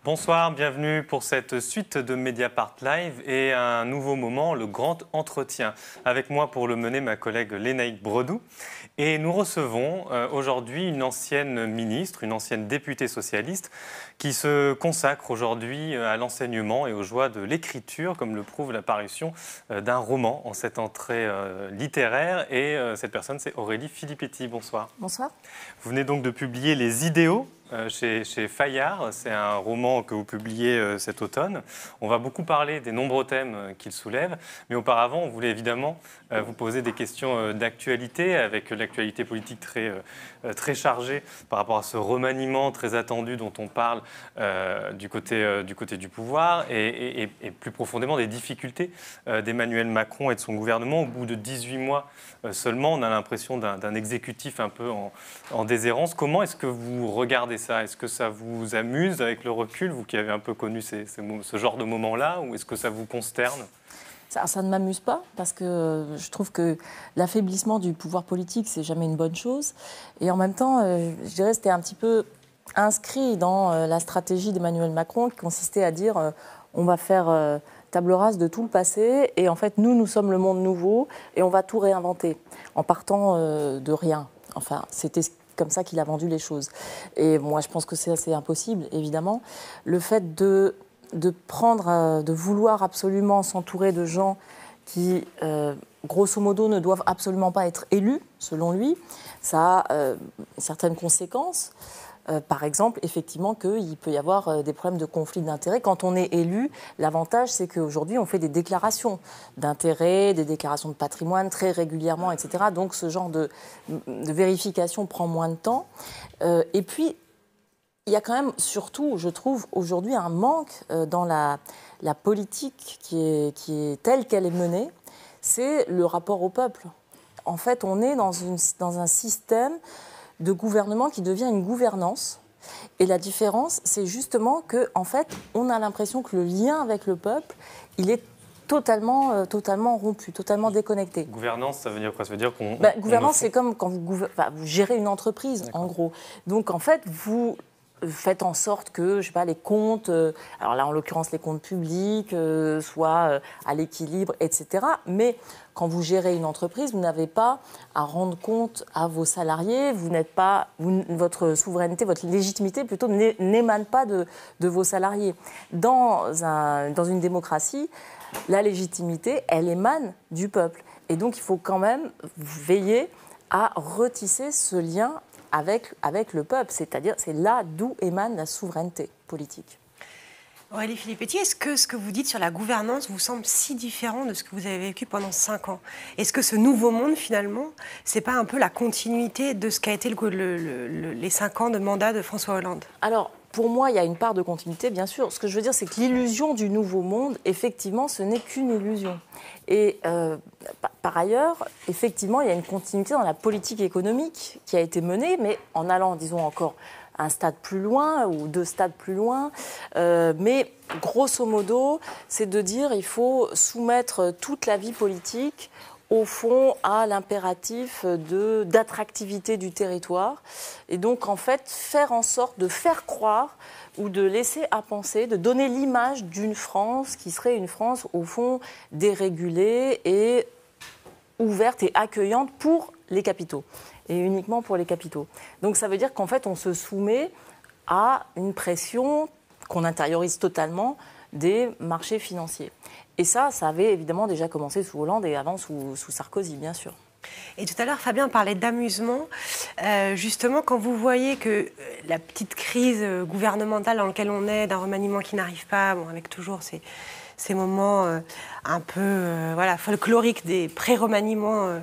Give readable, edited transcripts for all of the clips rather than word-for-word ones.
Bonsoir, bienvenue pour cette suite de Mediapart Live et un nouveau moment, le grand entretien. Avec moi pour le mener, ma collègue Lénaïque Bredou. Et nous recevons aujourd'hui une ancienne ministre, une ancienne députée socialiste qui se consacre aujourd'hui à l'enseignement et aux joies de l'écriture, comme le prouve l'apparition d'un roman en cette entrée littéraire. Et cette personne, c'est Aurélie Filippetti. Bonsoir. Bonsoir. Vous venez donc de publier Les Idéaux chez Fayard. C'est un roman que vous publiez cet automne. On va beaucoup parler des nombreux thèmes qu'il soulève, mais auparavant, on voulait évidemment vous poser des questions d'actualité, avec l'actualité politique très chargée par rapport à ce remaniement très attendu dont on parle du côté du pouvoir et plus profondément des difficultés d'Emmanuel Macron et de son gouvernement. Au bout de 18 mois seulement, on a l'impression d'un exécutif un peu en déshérence. Comment est-ce que vous regardez ça? Est-ce que ça vous amuse avec le recul, vous qui avez un peu connu ce genre de moment-là, ou est-ce que ça vous consterne? Ça ne m'amuse pas, parce que je trouve que l'affaiblissement du pouvoir politique, c'est jamais une bonne chose. Et en même temps, je dirais que c'était un petit peu inscrit dans la stratégie d'Emmanuel Macron, qui consistait à dire on va faire table rase de tout le passé, et en fait, nous sommes le monde nouveau, et on va tout réinventer, en partant de rien. Enfin, c'était comme ça qu'il a vendu les choses. Et moi, je pense que c'est assez impossible, évidemment. Le fait de vouloir absolument s'entourer de gens qui, grosso modo, ne doivent absolument pas être élus, selon lui, ça a certaines conséquences. Par exemple, effectivement, qu'il peut y avoir des problèmes de conflit d'intérêts. Quand on est élu, l'avantage, c'est qu'aujourd'hui, on fait des déclarations d'intérêts, des déclarations de patrimoine très régulièrement, etc. Donc, ce genre de vérification prend moins de temps. Et puis, il y a quand même, surtout, je trouve, aujourd'hui, un manque dans la politique qui est telle qu'elle est menée, c'est le rapport au peuple. En fait, on est dans un système de gouvernement qui devient une gouvernance. Et la différence, c'est justement qu'en fait, on a l'impression que le lien avec le peuple, il est totalement rompu, totalement déconnecté. Gouvernance, ça veut dire quoi? Ça veut dire qu'on... gouvernance, c'est comme quand vous gérez une entreprise, en gros. Donc, en fait, vous faites en sorte que, je sais pas, les comptes, alors là, en l'occurrence, les comptes publics, soient à l'équilibre, etc. Mais quand vous gérez une entreprise, vous n'avez pas à rendre compte à vos salariés, votre souveraineté, votre légitimité, plutôt, n'émane pas de vos salariés. Dans une démocratie, la légitimité, elle émane du peuple. Et donc, il faut quand même veiller à retisser ce lien avec le peuple, c'est-à-dire c'est là d'où émane la souveraineté politique. Aurélie Filippetti, est-ce que ce que vous dites sur la gouvernance vous semble si différent de ce que vous avez vécu pendant 5 ans? Est-ce que ce nouveau monde, finalement, c'est pas un peu la continuité de ce qu'a été les 5 ans de mandat de François Hollande? Alors, pour moi, il y a une part de continuité, bien sûr. Ce que je veux dire, c'est que l'illusion du nouveau monde, effectivement, ce n'est qu'une illusion. Et par ailleurs, effectivement, il y a une continuité dans la politique économique qui a été menée, mais en allant, disons, encore un stade plus loin ou 2 stades plus loin. Mais grosso modo, c'est de dire qu'il faut soumettre toute la vie politique au fond, à l'impératif d'attractivité du territoire. Et donc, en fait, faire en sorte de faire croire ou de laisser à penser, de donner l'image d'une France qui serait une France, au fond, dérégulée et ouverte et accueillante pour les capitaux, et uniquement pour les capitaux. Donc, ça veut dire qu'en fait, on se soumet à une pression qu'on intériorise totalement des marchés financiers. Et ça avait évidemment déjà commencé sous Hollande et avant sous Sarkozy, bien sûr. Et tout à l'heure, Fabien parlait d'amusement. Justement, quand vous voyez que la petite crise gouvernementale dans laquelle on est, d'un remaniement qui n'arrive pas, avec toujours ces moments un peu folkloriques des pré-remaniements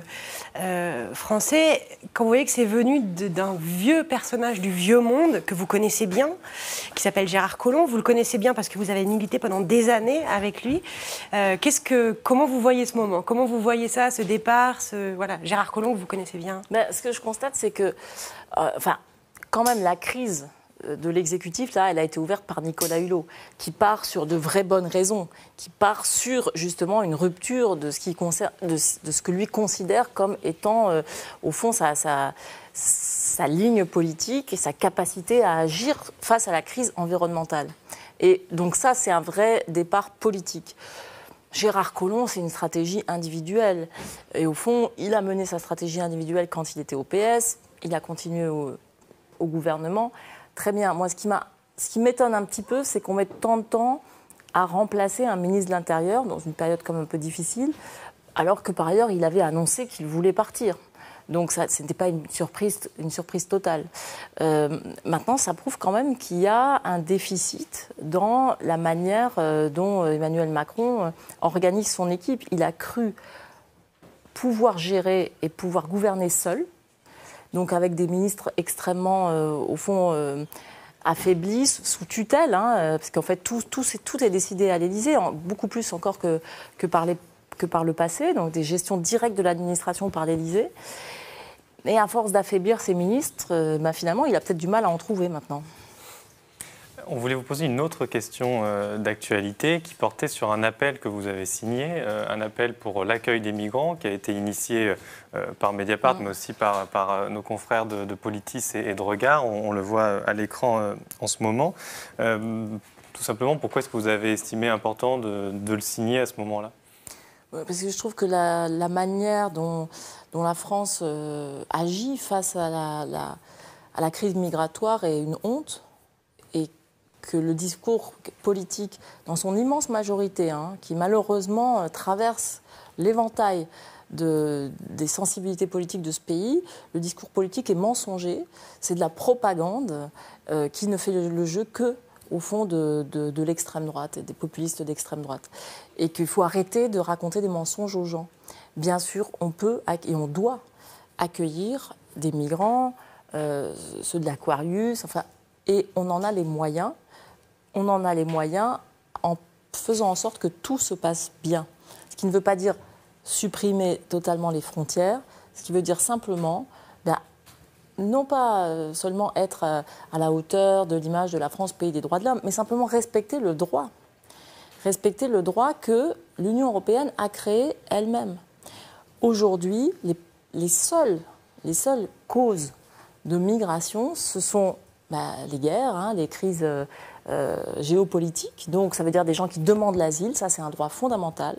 français, quand vous voyez que c'est venu d'un vieux personnage du vieux monde que vous connaissez bien, qui s'appelle Gérard Collomb, vous le connaissez bien parce que vous avez milité pendant des années avec lui. Comment vous voyez ce moment? Comment vous voyez ça, ce départ, Gérard Collomb, que vous connaissez bien? Ce que je constate, c'est que, quand même, la crise de l'exécutif, là, elle a été ouverte par Nicolas Hulot, qui part sur de vraies bonnes raisons, qui part sur justement une rupture de ce que lui considère comme étant, au fond, sa ligne politique et sa capacité à agir face à la crise environnementale. Et donc ça, c'est un vrai départ politique. Gérard Collomb, c'est une stratégie individuelle. Et au fond, il a mené sa stratégie individuelle quand il était au PS, il a continué au gouvernement. Très bien. Moi, ce qui m'étonne un petit peu, c'est qu'on mette tant de temps à remplacer un ministre de l'Intérieur dans une période comme un peu difficile, alors que par ailleurs, il avait annoncé qu'il voulait partir. Donc ça, ce n'était pas une surprise totale. Maintenant, ça prouve quand même qu'il y a un déficit dans la manière dont Emmanuel Macron organise son équipe. Il a cru pouvoir gérer et pouvoir gouverner seul, donc avec des ministres extrêmement, au fond, affaiblis, sous tutelle, parce qu'en fait, tout est décidé à l'Élysée, beaucoup plus encore que par le passé, donc des gestions directes de l'administration par l'Élysée. Et à force d'affaiblir ses ministres, finalement, il a peut-être du mal à en trouver maintenant. On voulait vous poser une autre question d'actualité qui portait sur un appel que vous avez signé, un appel pour l'accueil des migrants qui a été initié par Mediapart, mais aussi par nos confrères de Politis et de Regard. On le voit à l'écran en ce moment. Tout simplement, pourquoi est-ce que vous avez estimé important de le signer à ce moment-là ? Parce que je trouve que la manière dont la France agit face à la crise migratoire est une honte, et que le discours politique, dans son immense majorité, qui malheureusement traverse l'éventail des sensibilités politiques de ce pays, le discours politique est mensonger, c'est de la propagande qui ne fait le jeu que au fond de l'extrême droite et des populistes d'extrême droite. Et qu'il faut arrêter de raconter des mensonges aux gens. Bien sûr, on peut et on doit accueillir des migrants, ceux de l'Aquarius, et on en a les moyens. On en a les moyens en faisant en sorte que tout se passe bien. Ce qui ne veut pas dire supprimer totalement les frontières, ce qui veut dire simplement non pas seulement être à la hauteur de l'image de la France, pays des droits de l'homme, mais simplement respecter le droit. Respecter le droit que l'Union européenne a créé elle-même. Aujourd'hui, les seules causes de migration, ce sont les guerres, les crises géopolitiques. Donc ça veut dire des gens qui demandent l'asile, ça c'est un droit fondamental.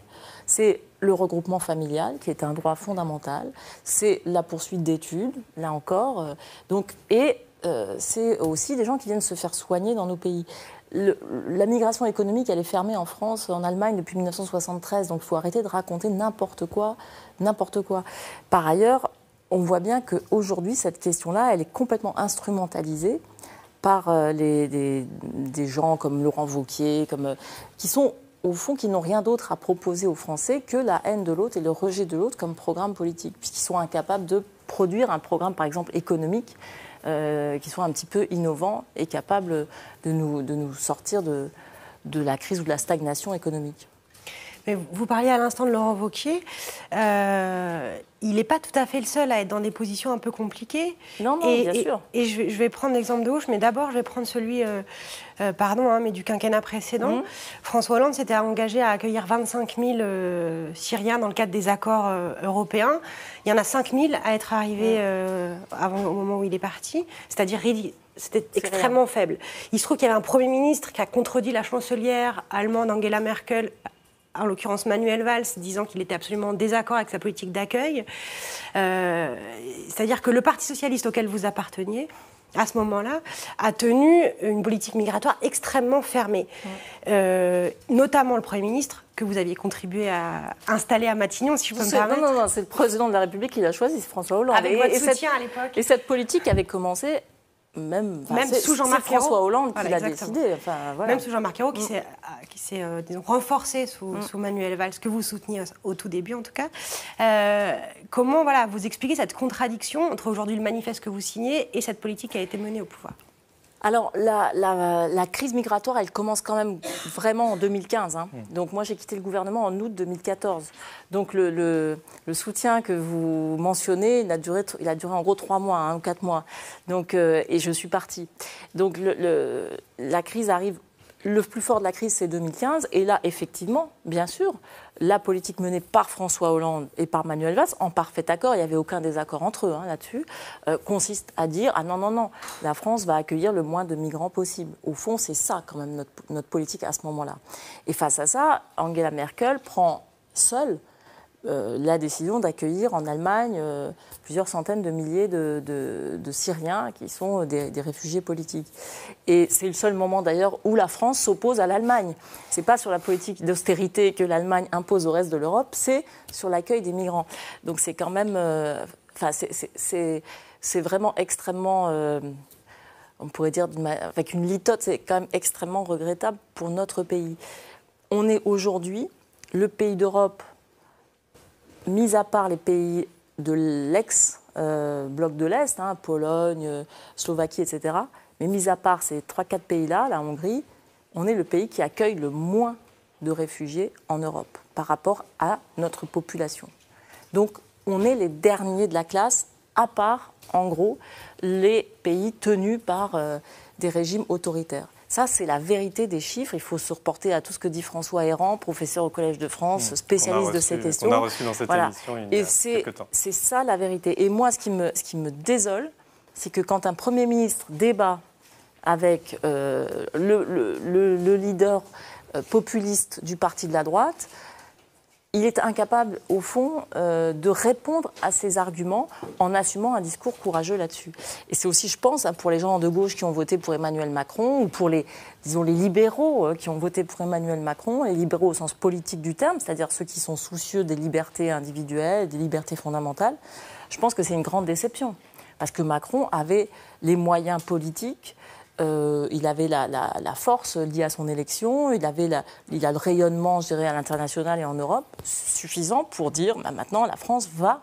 C'est le regroupement familial qui est un droit fondamental. C'est la poursuite d'études, là encore. C'est aussi des gens qui viennent se faire soigner dans nos pays. La migration économique, elle est fermée en France, en Allemagne depuis 1973. Donc il faut arrêter de raconter n'importe quoi. Par ailleurs, on voit bien qu'aujourd'hui, cette question-là, elle est complètement instrumentalisée par des gens comme Laurent Wauquiez, qui sont, au fond, qui n'ont rien d'autre à proposer aux Français que la haine de l'autre et le rejet de l'autre comme programme politique, puisqu'ils sont incapables de produire un programme, par exemple, économique, qui soit un petit peu innovant et capable de nous sortir de la crise ou de la stagnation économique. Mais vous parliez à l'instant de Laurent Wauquiez. Il n'est pas tout à fait le seul à être dans des positions un peu compliquées. Non, bien sûr. Et je vais prendre l'exemple de gauche, mais d'abord, je vais prendre celui mais du quinquennat précédent. François Hollande s'était engagé à accueillir 25 000 Syriens dans le cadre des accords européens. Il y en a 5 000 à être arrivés au moment où il est parti. C'est-à-dire c'était extrêmement faible. Il se trouve qu'il y avait un Premier ministre qui a contredit la chancelière allemande Angela Merkel, en l'occurrence Manuel Valls, disant qu'il était absolument en désaccord avec sa politique d'accueil. C'est-à-dire que le Parti socialiste auquel vous apparteniez, à ce moment-là, a tenu une politique migratoire extrêmement fermée. Notamment le Premier ministre, que vous aviez contribué à installer à Matignon, si je peux me permettre. Non, c'est le président de la République qui l'a choisi, c'est François Hollande. Avec votre soutien à l'époque. Et cette politique avait commencé... Même sous Jean-Marc Ayrault, François Hollande qui l'a décidé. Même sous Jean-Marc Ayrault, qui s'est renforcé sous Manuel Valls, que vous souteniez au tout début en tout cas. Comment vous expliquez cette contradiction entre aujourd'hui le manifeste que vous signez et cette politique qui a été menée au pouvoir ? Alors, la crise migratoire, elle commence quand même vraiment en 2015. Donc, moi, j'ai quitté le gouvernement en août 2014. Donc, le soutien que vous mentionnez, il a duré en gros 3 mois ou 4 mois. Donc, et je suis partie. Donc, la crise arrive le plus fort de la crise, c'est 2015. Et là, effectivement, bien sûr, la politique menée par François Hollande et par Manuel Valls, en parfait accord, il n'y avait aucun désaccord entre eux là-dessus, consiste à dire « Ah non, non, non, la France va accueillir le moins de migrants possible ». Au fond, c'est ça quand même notre politique à ce moment-là. Et face à ça, Angela Merkel prend seule la décision d'accueillir en Allemagne plusieurs centaines de milliers de Syriens qui sont des réfugiés politiques. Et c'est le seul moment d'ailleurs où la France s'oppose à l'Allemagne. Ce n'est pas sur la politique d'austérité que l'Allemagne impose au reste de l'Europe, c'est sur l'accueil des migrants. Donc c'est quand même... c'est vraiment extrêmement... on pourrait dire avec une litote, c'est quand même extrêmement regrettable pour notre pays. On est aujourd'hui le pays d'Europe, mis à part les pays de l'ex-bloc de l'Est, Pologne, Slovaquie, etc., mais mis à part ces 3-4 pays-là, la Hongrie, on est le pays qui accueille le moins de réfugiés en Europe par rapport à notre population. Donc, on est les derniers de la classe, à part, en gros, les pays tenus par des régimes autoritaires. Ça, c'est la vérité des chiffres. Il faut se reporter à tout ce que dit François Héran, professeur au Collège de France, spécialiste de ces questions. On a reçu dans cette émission il y a quelques temps. C'est ça la vérité. Et moi, ce qui me désole, c'est que quand un Premier ministre débat avec le leader populiste du parti de la droite, il est incapable, au fond, de répondre à ces arguments en assumant un discours courageux là-dessus. Et c'est aussi, je pense, pour les gens de gauche qui ont voté pour Emmanuel Macron, ou pour les libéraux qui ont voté pour Emmanuel Macron, les libéraux au sens politique du terme, c'est-à-dire ceux qui sont soucieux des libertés individuelles, des libertés fondamentales, je pense que c'est une grande déception. Parce que Macron avait les moyens politiques, il avait la force liée à son élection, il a le rayonnement, je dirais, à l'international et en Europe, suffisant pour dire maintenant la France va,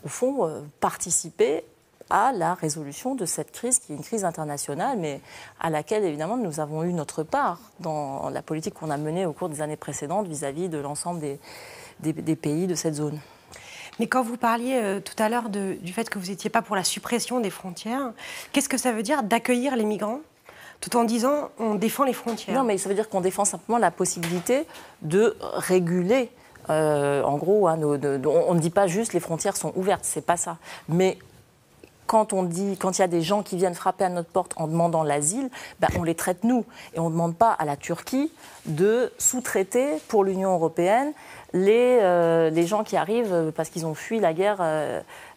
au fond, participer à la résolution de cette crise, qui est une crise internationale, mais à laquelle, évidemment, nous avons eu notre part dans la politique qu'on a menée au cours des années précédentes vis-à-vis de l'ensemble des pays de cette zone. Mais quand vous parliez tout à l'heure du fait que vous n'étiez pas pour la suppression des frontières, qu'est-ce que ça veut dire d'accueillir les migrants tout en disant on défend les frontières? Non, mais ça veut dire qu'on défend simplement la possibilité de réguler. En gros, on ne dit pas juste les frontières sont ouvertes, c'est pas ça. Mais quand il y a des gens qui viennent frapper à notre porte en demandant l'asile, on les traite nous. Et on ne demande pas à la Turquie de sous-traiter pour l'Union européenne les gens qui arrivent parce qu'ils ont fui la guerre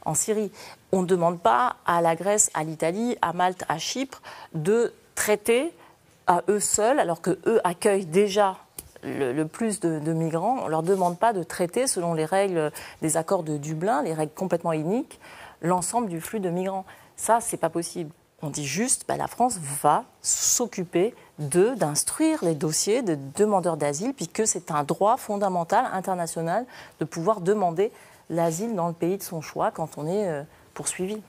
en Syrie. On ne demande pas à la Grèce, à l'Italie, à Malte, à Chypre de traiter à eux seuls, alors qu'eux accueillent déjà le plus de migrants. On ne leur demande pas de traiter, selon les règles des accords de Dublin, les règles complètement iniques, l'ensemble du flux de migrants. Ça, c'est pas possible. On dit juste, la France va s'occuper d'instruire les dossiers de demandeurs d'asile, puisque c'est un droit fondamental international de pouvoir demander l'asile dans le pays de son choix quand on est poursuivi,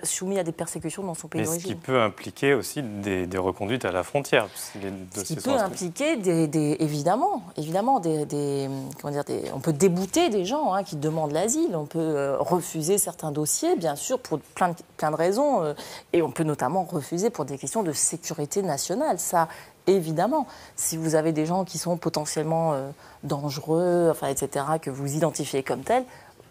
soumis à des persécutions dans son pays d'origine. Ce qui peut impliquer aussi des reconduites à la frontière. Ce qui peut impliquer, évidemment, on peut débouter des gens qui demandent l'asile, on peut refuser certains dossiers, bien sûr, pour plein de raisons, et on peut notamment refuser pour des questions de sécurité nationale. Ça, évidemment, si vous avez des gens qui sont potentiellement dangereux, etc., que vous identifiez comme tels,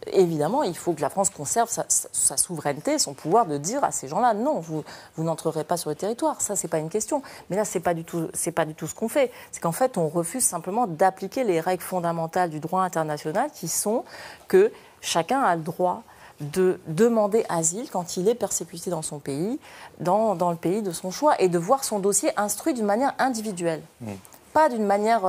évidemment, il faut que la France conserve sa souveraineté, son pouvoir de dire à ces gens-là, non, vous n'entrerez pas sur le territoire. Ça, c'est pas une question. Mais là, c'est pas du tout ce qu'on fait. C'est qu'en fait, on refuse simplement d'appliquer les règles fondamentales du droit international, qui sont que chacun a le droit de demander asile quand il est persécuté dans son pays, dans le pays de son choix, et de voir son dossier instruit d'une manière individuelle. Pas d'une manière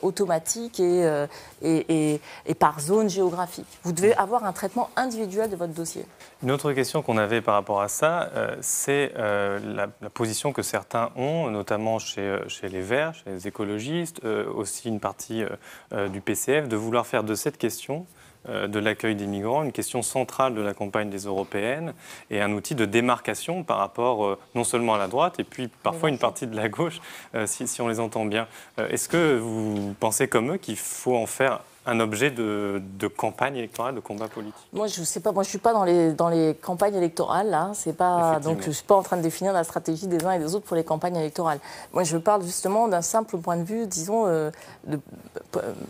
automatique et par zone géographique. Vous devez avoir un traitement individuel de votre dossier. Une autre question qu'on avait par rapport à ça, c'est la position que certains ont, notamment chez les Verts, chez les écologistes, aussi une partie du PCF, de vouloir faire de cette question de l'accueil des migrants, une question centrale de la campagne des européennes et un outil de démarcation par rapport non seulement à la droite et puis parfois une partie de la gauche, si on les entend bien. Est-ce que vous pensez comme eux qu'il faut en faire un objet de campagne électorale, de combat politique? Moi, je sais pas. Moi, je suis pas dans les campagnes électorales. Là, c'est pas. Donc, je suis pas en train de définir la stratégie des uns et des autres pour les campagnes électorales. Moi, je parle justement d'un simple point de vue, disons,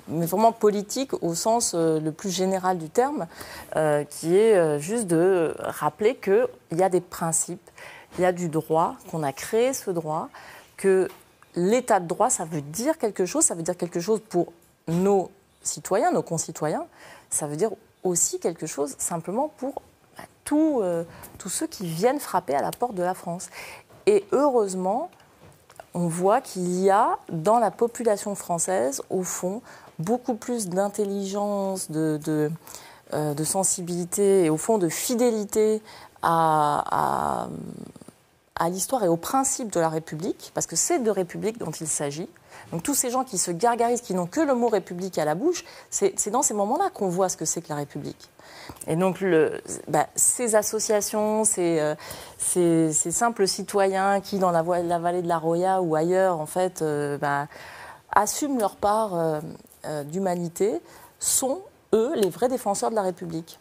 mais vraiment politique au sens le plus général du terme, qui est juste de rappeler qu'il y a des principes, il y a du droit, qu'on a créé ce droit, que l'état de droit, ça veut dire quelque chose. Ça veut dire quelque chose pour nos citoyens, nos concitoyens, ça veut dire aussi quelque chose simplement pour tous ceux qui viennent frapper à la porte de la France. Et heureusement, on voit qu'il y a dans la population française, au fond, beaucoup plus d'intelligence, de sensibilité et au fond de fidélité à l'histoire et aux principes de la République, parce que c'est de République dont il s'agit. Donc tous ces gens qui se gargarisent, qui n'ont que le mot République à la bouche, c'est dans ces moments-là qu'on voit ce que c'est que la République. Et donc ces associations, ces simples citoyens qui, dans la vallée de la Roya ou ailleurs, en fait, assument leur part d'humanité, sont, eux, les vrais défenseurs de la République.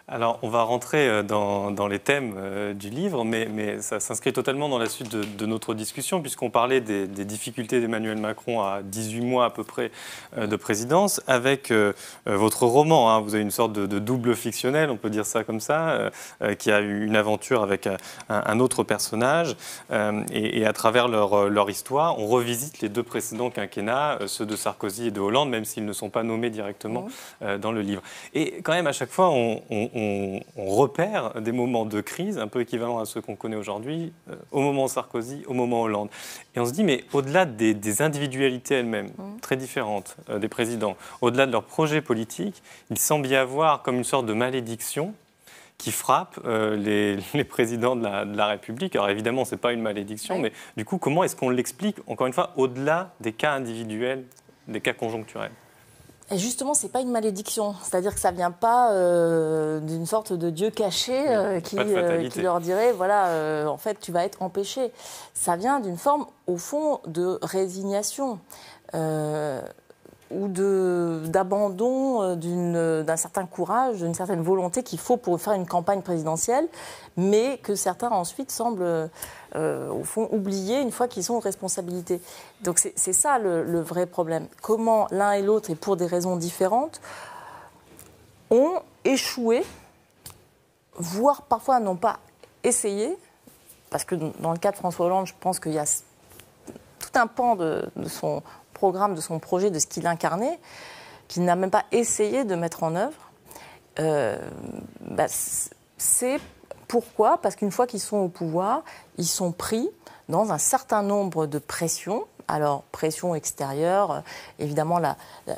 Alors, on va rentrer dans les thèmes du livre, mais ça s'inscrit totalement dans la suite de notre discussion, puisqu'on parlait des difficultés d'Emmanuel Macron à 18 mois à peu près de présidence, avec votre roman. Hein, vous avez une sorte de double fictionnel, on peut dire ça comme ça, qui a eu une aventure avec un autre personnage, et à travers leur histoire, on revisite les deux précédents quinquennats, ceux de Sarkozy et de Hollande, même s'ils ne sont pas nommés directement dans le livre. Et quand même, à chaque fois, on repère des moments de crise un peu équivalents à ceux qu'on connaît aujourd'hui, au moment Sarkozy, au moment Hollande. Et on se dit, mais au-delà des individualités elles-mêmes, très différentes des présidents, au-delà de leurs projets politiques, il semble y avoir comme une sorte de malédiction qui frappe les présidents de la République. Alors évidemment, ce n'est pas une malédiction, mais du coup, comment est-ce qu'on l'explique, encore une fois, au-delà des cas individuels, des cas conjoncturels ? Et justement, ce n'est pas une malédiction. C'est-à-dire que ça ne vient pas d'une sorte de Dieu caché qui leur dirait, voilà, en fait, tu vas être empêché. Ça vient d'une forme, au fond, de résignation ou d'abandon d'un certain courage, d'une certaine volonté qu'il faut pour faire une campagne présidentielle, mais que certains ensuite semblent, au fond, oublier une fois qu'ils sont aux responsabilités. Donc c'est ça le vrai problème. Comment l'un et l'autre, et pour des raisons différentes, ont échoué, voire parfois n'ont pas essayé, parce que dans le cas de François Hollande, je pense qu'il y a tout un pan de son programme, de son projet, de ce qu'il incarnait, qu'il n'a même pas essayé de mettre en œuvre. C'est pourquoi ? Parce qu'une fois qu'ils sont au pouvoir, ils sont pris dans un certain nombre de pressions. Alors, pression extérieure, évidemment,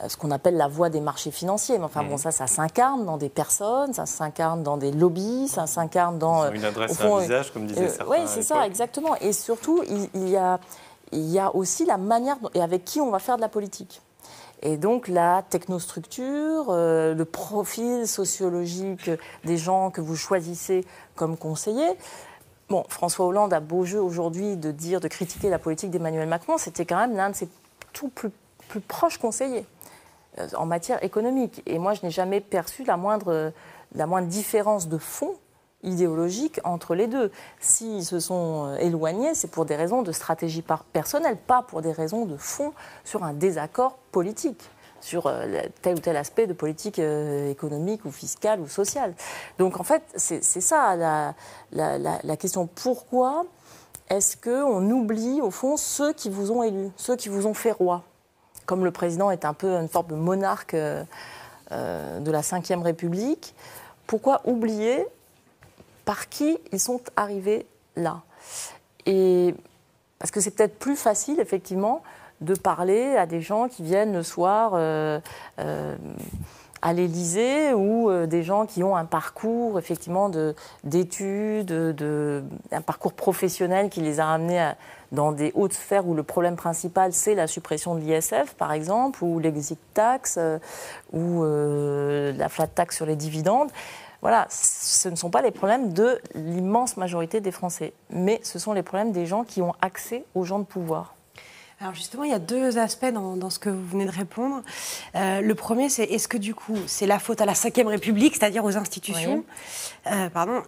ce qu'on appelle la voie des marchés financiers. Mais enfin, bon, ça s'incarne dans des personnes, ça s'incarne dans des lobbies, ça s'incarne dans... Une adresse à un visage, comme disaient certains. Oui, c'est ça, exactement. Et surtout, il y a aussi la manière et avec qui on va faire de la politique. Et donc la technostructure, le profil sociologique des gens que vous choisissez comme conseillers. Bon, François Hollande a beau jeu aujourd'hui de critiquer la politique d'Emmanuel Macron. C'était quand même l'un de ses tout plus proches conseillers en matière économique. Et moi, je n'ai jamais perçu la moindre différence de fond idéologique entre les deux. S'ils se sont éloignés, c'est pour des raisons de stratégie personnelle, pas pour des raisons de fond sur un désaccord politique, sur tel ou tel aspect de politique économique ou fiscale ou sociale. Donc en fait, c'est ça la question. Pourquoi est-ce qu'on oublie au fond ceux qui vous ont élu, ceux qui vous ont fait roi ? Comme le président est un peu une forme de monarque de la Ve République, pourquoi oublier par qui ils sont arrivés là. Et parce que c'est peut-être plus facile, effectivement, de parler à des gens qui viennent le soir à l'Élysée ou des gens qui ont un parcours, effectivement, d'études, un parcours professionnel qui les a amenés dans des hautes sphères où le problème principal, c'est la suppression de l'ISF, par exemple, ou l'exit tax, ou la flat tax sur les dividendes. Voilà, ce ne sont pas les problèmes de l'immense majorité des Français, mais ce sont les problèmes des gens qui ont accès aux gens de pouvoir. Alors justement, il y a deux aspects dans ce que vous venez de répondre. Le premier, c'est est-ce que du coup, c'est la faute à la Ve République, c'est-à-dire aux institutions, donc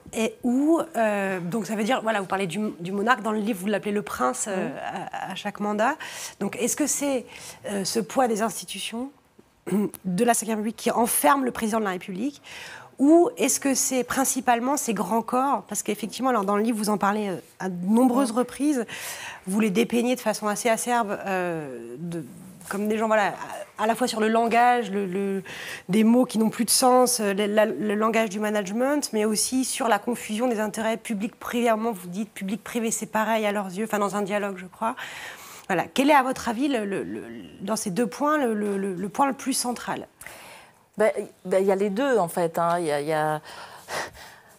ça veut dire, voilà, vous parlez du monarque, dans le livre, vous l'appelez le prince à chaque mandat. Donc est-ce que c'est ce poids des institutions de la Ve République qui enferme le président de la République, ou est-ce que c'est principalement ces grands corps? Parce qu'effectivement, alors dans le livre, vous en parlez à de nombreuses reprises, vous les dépeignez de façon assez acerbe, comme des gens, voilà, à la fois sur le langage, des mots qui n'ont plus de sens, le langage du management, mais aussi sur la confusion des intérêts publics-privés. Vous dites public-privé, c'est pareil à leurs yeux, enfin dans un dialogue, je crois. Voilà. Quel est, à votre avis, dans ces deux points, le point le plus central? Il y a les deux, en fait. Hein.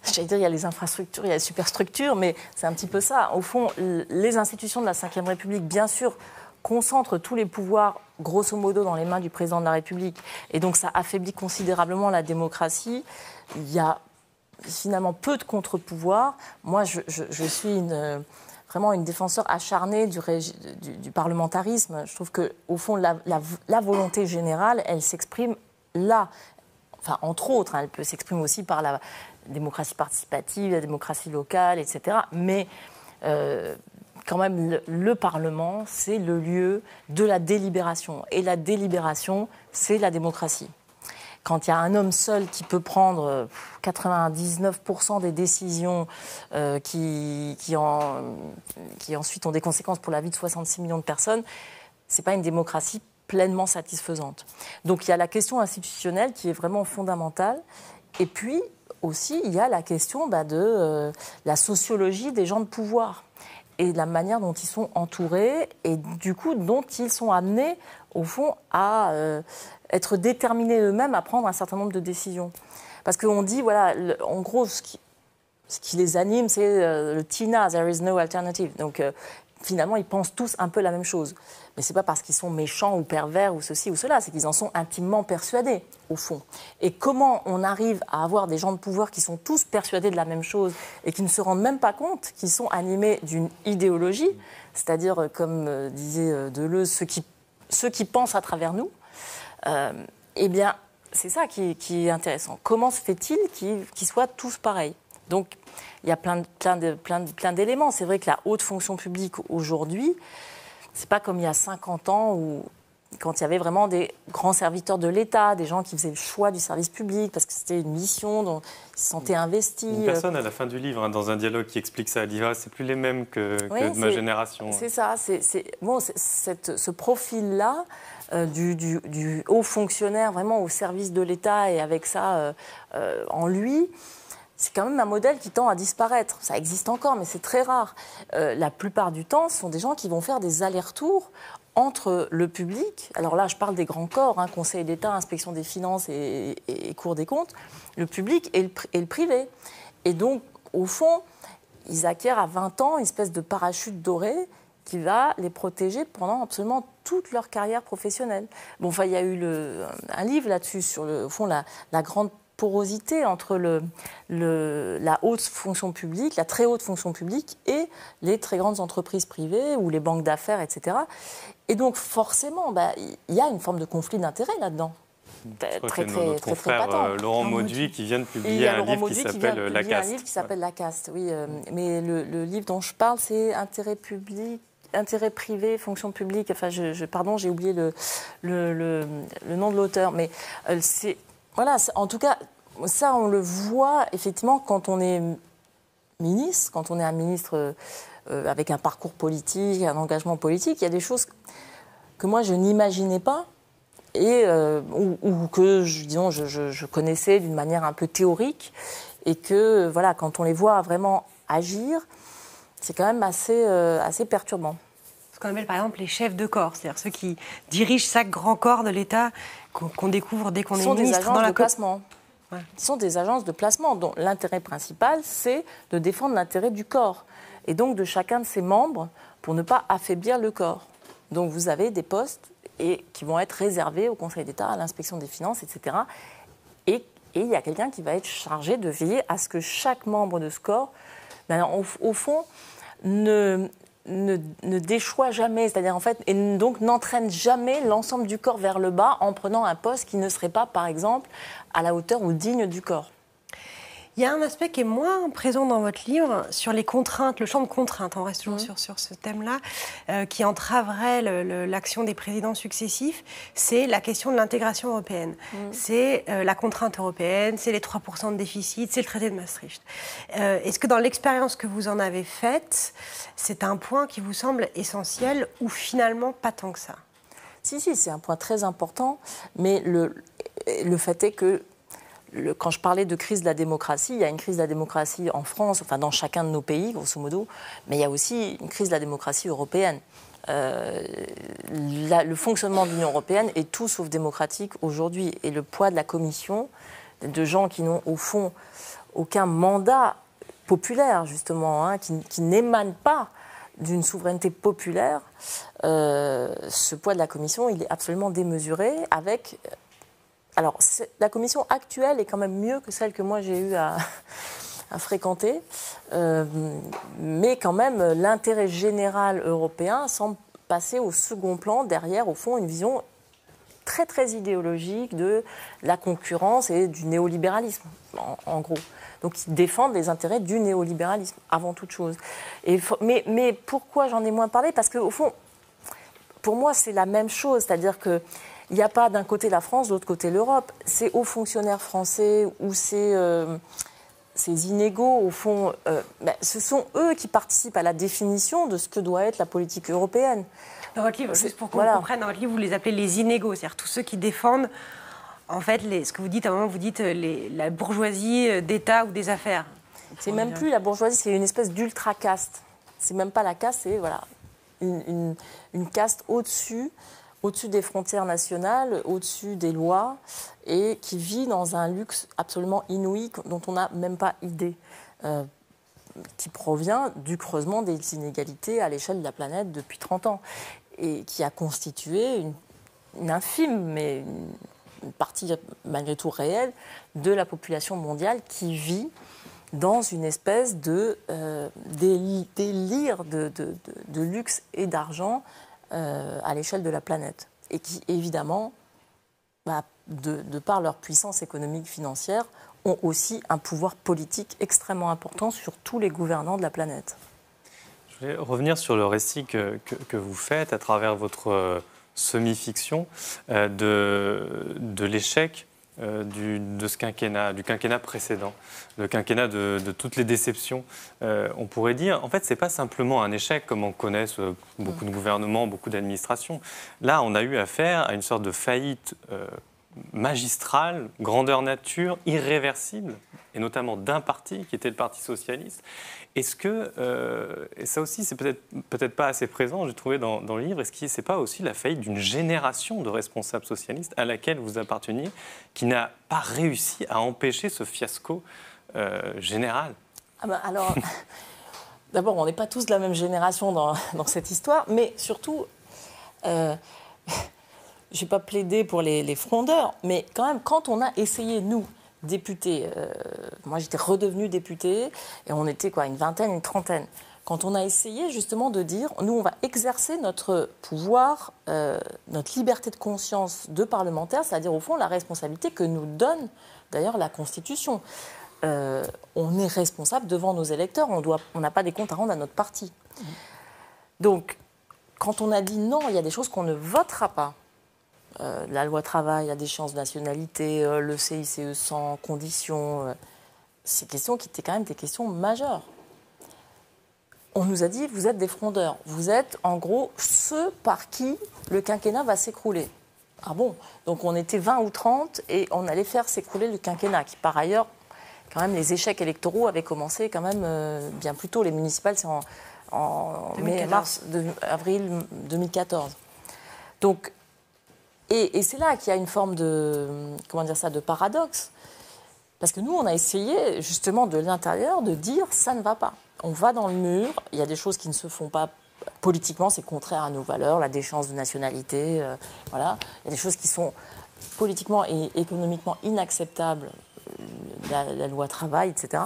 J'allais dire, il y a les infrastructures, il y a les superstructures, mais c'est un petit peu ça. Au fond, les institutions de la Ve République, bien sûr, concentrent tous les pouvoirs, grosso modo, dans les mains du président de la République. Et donc, ça affaiblit considérablement la démocratie. Il y a finalement peu de contre-pouvoirs. Moi, je suis vraiment une défenseur acharnée du parlementarisme. Je trouve qu'au fond, la volonté générale, elle s'exprime là, enfin, entre autres, elle peut s'exprimer aussi par la démocratie participative, la démocratie locale, etc. Mais quand même, le Parlement, c'est le lieu de la délibération. Et la délibération, c'est la démocratie. Quand il y a un homme seul qui peut prendre 99% des décisions qui ensuite ont des conséquences pour la vie de 66 millions de personnes, ce n'est pas une démocratie pleinement satisfaisante. Donc il y a la question institutionnelle qui est vraiment fondamentale. Et puis aussi, il y a la question de la sociologie des gens de pouvoir et de la manière dont ils sont entourés et du coup dont ils sont amenés, au fond, à être déterminés eux-mêmes à prendre un certain nombre de décisions. Parce qu'on dit, voilà, en gros, ce qui les anime, c'est le TINA, there is no alternative. Donc finalement, ils pensent tous un peu la même chose. Mais ce n'est pas parce qu'ils sont méchants ou pervers ou ceci ou cela, c'est qu'ils en sont intimement persuadés, au fond. Et comment on arrive à avoir des gens de pouvoir qui sont tous persuadés de la même chose et qui ne se rendent même pas compte qu'ils sont animés d'une idéologie, c'est-à-dire, comme disait Deleuze, ceux qui pensent à travers nous, eh bien, c'est ça qui est intéressant. Comment se fait-il qu'ils soient tous pareils? Donc, il y a plein d'éléments. C'est vrai que la haute fonction publique aujourd'hui, c'est pas comme il y a 50 ans où, quand il y avait vraiment des grands serviteurs de l'État, des gens qui faisaient le choix du service public parce que c'était une mission dont ils se sentaient investis. Une personne à la fin du livre, dans un dialogue qui explique ça, elle dit c'est plus les mêmes que de ma génération. C'est ça. Ce profil-là du haut fonctionnaire vraiment au service de l'État et avec ça en lui, c'est quand même un modèle qui tend à disparaître. Ça existe encore, mais c'est très rare. La plupart du temps, ce sont des gens qui vont faire des allers-retours entre le public, alors là je parle des grands corps, Conseil d'État, Inspection des finances et Cour des comptes, le public et le privé. Et donc, au fond, ils acquièrent à 20 ans une espèce de parachute doré qui va les protéger pendant absolument toute leur carrière professionnelle. Bon, il y a eu un livre là-dessus, sur au fond, la grande porosité entre la haute fonction publique, la très haute fonction publique et les très grandes entreprises privées ou les banques d'affaires, etc. Et donc, forcément, il y a une forme de conflit d'intérêts là-dedans. Très patent. Laurent Mauduit qui vient de publier un livre qui s'appelle La Caste. Un livre qui s'appelle La Caste, oui. Mais le livre dont je parle, c'est Intérêt public, intérêt privé, fonction publique. Enfin, pardon, j'ai oublié le nom de l'auteur. Mais voilà, en tout cas, ça, on le voit effectivement quand on est ministre, quand on est un ministre avec un parcours politique, un engagement politique. Il y a des choses que moi, je n'imaginais pas et ou que, disons, je connaissais d'une manière un peu théorique et que, voilà, quand on les voit vraiment agir, c'est quand même assez perturbant. Ce qu'on appelle par exemple les chefs de corps, c'est-à-dire ceux qui dirigent chaque grand corps de l'État qu'on découvre dès qu'on est ministre. Ils sont des agences de placement. Ouais. Ils sont des agences de placement dont l'intérêt principal, c'est de défendre l'intérêt du corps et donc de chacun de ses membres pour ne pas affaiblir le corps. Donc vous avez des postes qui vont être réservés au Conseil d'État, à l'Inspection des finances, etc. Et il y a quelqu'un qui va être chargé de veiller à ce que chaque membre de ce corps, au fond, ne ne déchoit jamais, c'est-à-dire en fait, et donc n'entraîne jamais l'ensemble du corps vers le bas en prenant un poste qui ne serait pas, par exemple, à la hauteur ou digne du corps. Il y a un aspect qui est moins présent dans votre livre sur les contraintes, le champ de contraintes, on reste toujours sur ce thème-là, qui entraverait l'action des présidents successifs, c'est la question de l'intégration européenne. C'est la contrainte européenne, c'est les 3% de déficit, c'est le traité de Maastricht. Est-ce que dans l'expérience que vous en avez faite, c'est un point qui vous semble essentiel ou finalement pas tant que ça? Si, c'est un point très important, mais le fait est que quand je parlais de crise de la démocratie, il y a une crise de la démocratie en France, enfin dans chacun de nos pays, grosso modo, mais il y a aussi une crise de la démocratie européenne. Le fonctionnement de l'Union européenne est tout sauf démocratique aujourd'hui. Et le poids de la Commission, de gens qui n'ont au fond aucun mandat populaire, justement, hein, qui n'émanent pas d'une souveraineté populaire, ce poids de la Commission, il est absolument démesuré avec... Alors, la commission actuelle est quand même mieux que celle que moi j'ai eu à fréquenter, mais quand même l'intérêt général européen semble passer au second plan, derrière au fond une vision très très idéologique de la concurrence et du néolibéralisme, en gros. Donc ils défendent les intérêts du néolibéralisme, avant toute chose. Mais pourquoi j'en ai moins parlé? Parce qu'au fond, pour moi c'est la même chose, c'est-à-dire que il n'y a pas d'un côté la France, de l'autre côté l'Europe. Ces hauts fonctionnaires français ou ces inégaux, au fond, ce sont eux qui participent à la définition de ce que doit être la politique européenne. Dans votre livre, juste pour qu'on comprenne, dans votre livre, vous les appelez les inégaux, c'est-à-dire tous ceux qui défendent, en fait, ce que vous dites, à un moment, vous dites la bourgeoisie d'État ou des affaires. C'est même plus la bourgeoisie, c'est une espèce d'ultra-caste. C'est même pas la caste, c'est voilà, une caste au-dessus des frontières nationales, au-dessus des lois, et qui vit dans un luxe absolument inouï dont on n'a même pas idée, qui provient du creusement des inégalités à l'échelle de la planète depuis 30 ans, et qui a constitué une infime, mais une partie malgré tout réelle, de la population mondiale qui vit dans une espèce de délire de luxe et d'argent à l'échelle de la planète. Et qui, évidemment, de par leur puissance économique financière, ont aussi un pouvoir politique extrêmement important sur tous les gouvernants de la planète. Je voulais revenir sur le récit que vous faites à travers votre semi-fiction de l'échec de ce quinquennat, du quinquennat précédent, le quinquennat de toutes les déceptions. On pourrait dire, en fait, ce n'est pas simplement un échec, comme on connaît beaucoup de gouvernements, beaucoup d'administrations. Là, on a eu affaire à une sorte de faillite magistrale, grandeur nature, irréversible, et notamment d'un parti, qui était le Parti socialiste. Est-ce que, et ça aussi c'est peut-être pas assez présent, j'ai trouvé dans le livre, est-ce que c'est pas aussi la faillite d'une génération de responsables socialistes à laquelle vous apparteniez, qui n'a pas réussi à empêcher ce fiasco général? Alors, d'abord, on n'est pas tous de la même génération dans cette histoire, mais surtout, je ne vais pas plaider pour les frondeurs, mais quand même, quand on a essayé, nous, députés, moi j'étais redevenue députée, et on était une vingtaine, une trentaine. Quand on a essayé justement de dire, nous on va exercer notre pouvoir, notre liberté de conscience de parlementaire, c'est-à-dire au fond la responsabilité que nous donne d'ailleurs la Constitution. On est responsable devant nos électeurs, on n'a pas des comptes à rendre à notre parti. Donc, quand on a dit non, il y a des choses qu'on ne votera pas. La loi travail à d'échéance de nationalité, le CICE sans condition, ces questions qui étaient quand même des questions majeures. On nous a dit, vous êtes des frondeurs, vous êtes en gros ceux par qui le quinquennat va s'écrouler. Ah bon? Donc on était 20 ou 30 et on allait faire s'écrouler le quinquennat, qui par ailleurs, quand même, les échecs électoraux avaient commencé quand même bien plus tôt. Les municipales, c'est en avril 2014. Donc, et c'est là qu'il y a une forme de paradoxe. Parce que nous, on a essayé, justement, de l'intérieur, de dire « ça ne va pas ». On va dans le mur, il y a des choses qui ne se font pas politiquement, c'est contraire à nos valeurs, la déchéance de nationalité, voilà. Il y a des choses qui sont politiquement et économiquement inacceptables, la loi travail, etc.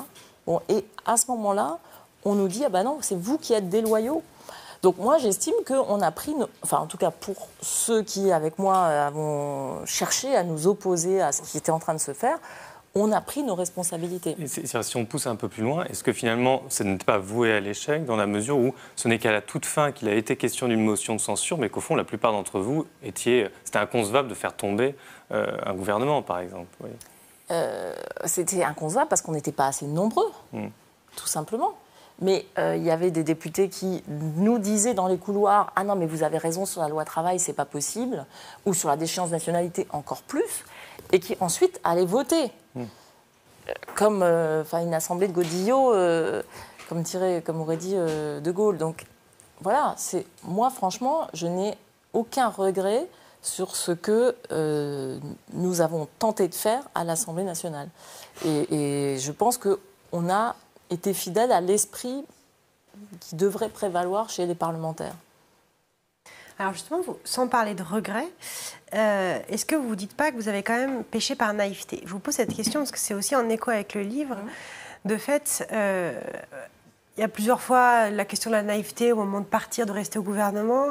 Bon, et à ce moment-là, on nous dit « ah ben non, c'est vous qui êtes déloyaux ». Donc moi, j'estime qu'on a pris, enfin en tout cas pour ceux qui, avec moi, avons cherché à nous opposer à ce qui était en train de se faire, on a pris nos responsabilités. Et si on pousse un peu plus loin, est-ce que finalement, ça n'était pas voué à l'échec dans la mesure où ce n'est qu'à la toute fin qu'il a été question d'une motion de censure, mais qu'au fond, la plupart d'entre vous c'était inconcevable de faire tomber un gouvernement, par exemple. Oui. C'était inconcevable parce qu'on n'était pas assez nombreux, tout simplement. Mais il y avait des députés qui nous disaient dans les couloirs « Ah non, mais vous avez raison, sur la loi travail, c'est pas possible », ou sur la déchéance de nationalité, encore plus, et qui ensuite allaient voter. Comme une assemblée de godillots, comme aurait dit De Gaulle. Donc voilà, moi franchement, je n'ai aucun regret sur ce que nous avons tenté de faire à l'Assemblée nationale. Et je pense qu'on a été fidèle à l'esprit qui devrait prévaloir chez les parlementaires. Alors justement, sans parler de regrets, est-ce que vous ne vous dites pas que vous avez quand même péché par naïveté? Je vous pose cette question parce que c'est aussi en écho avec le livre. De fait, il y a plusieurs fois la question de la naïveté au moment de partir, de rester au gouvernement.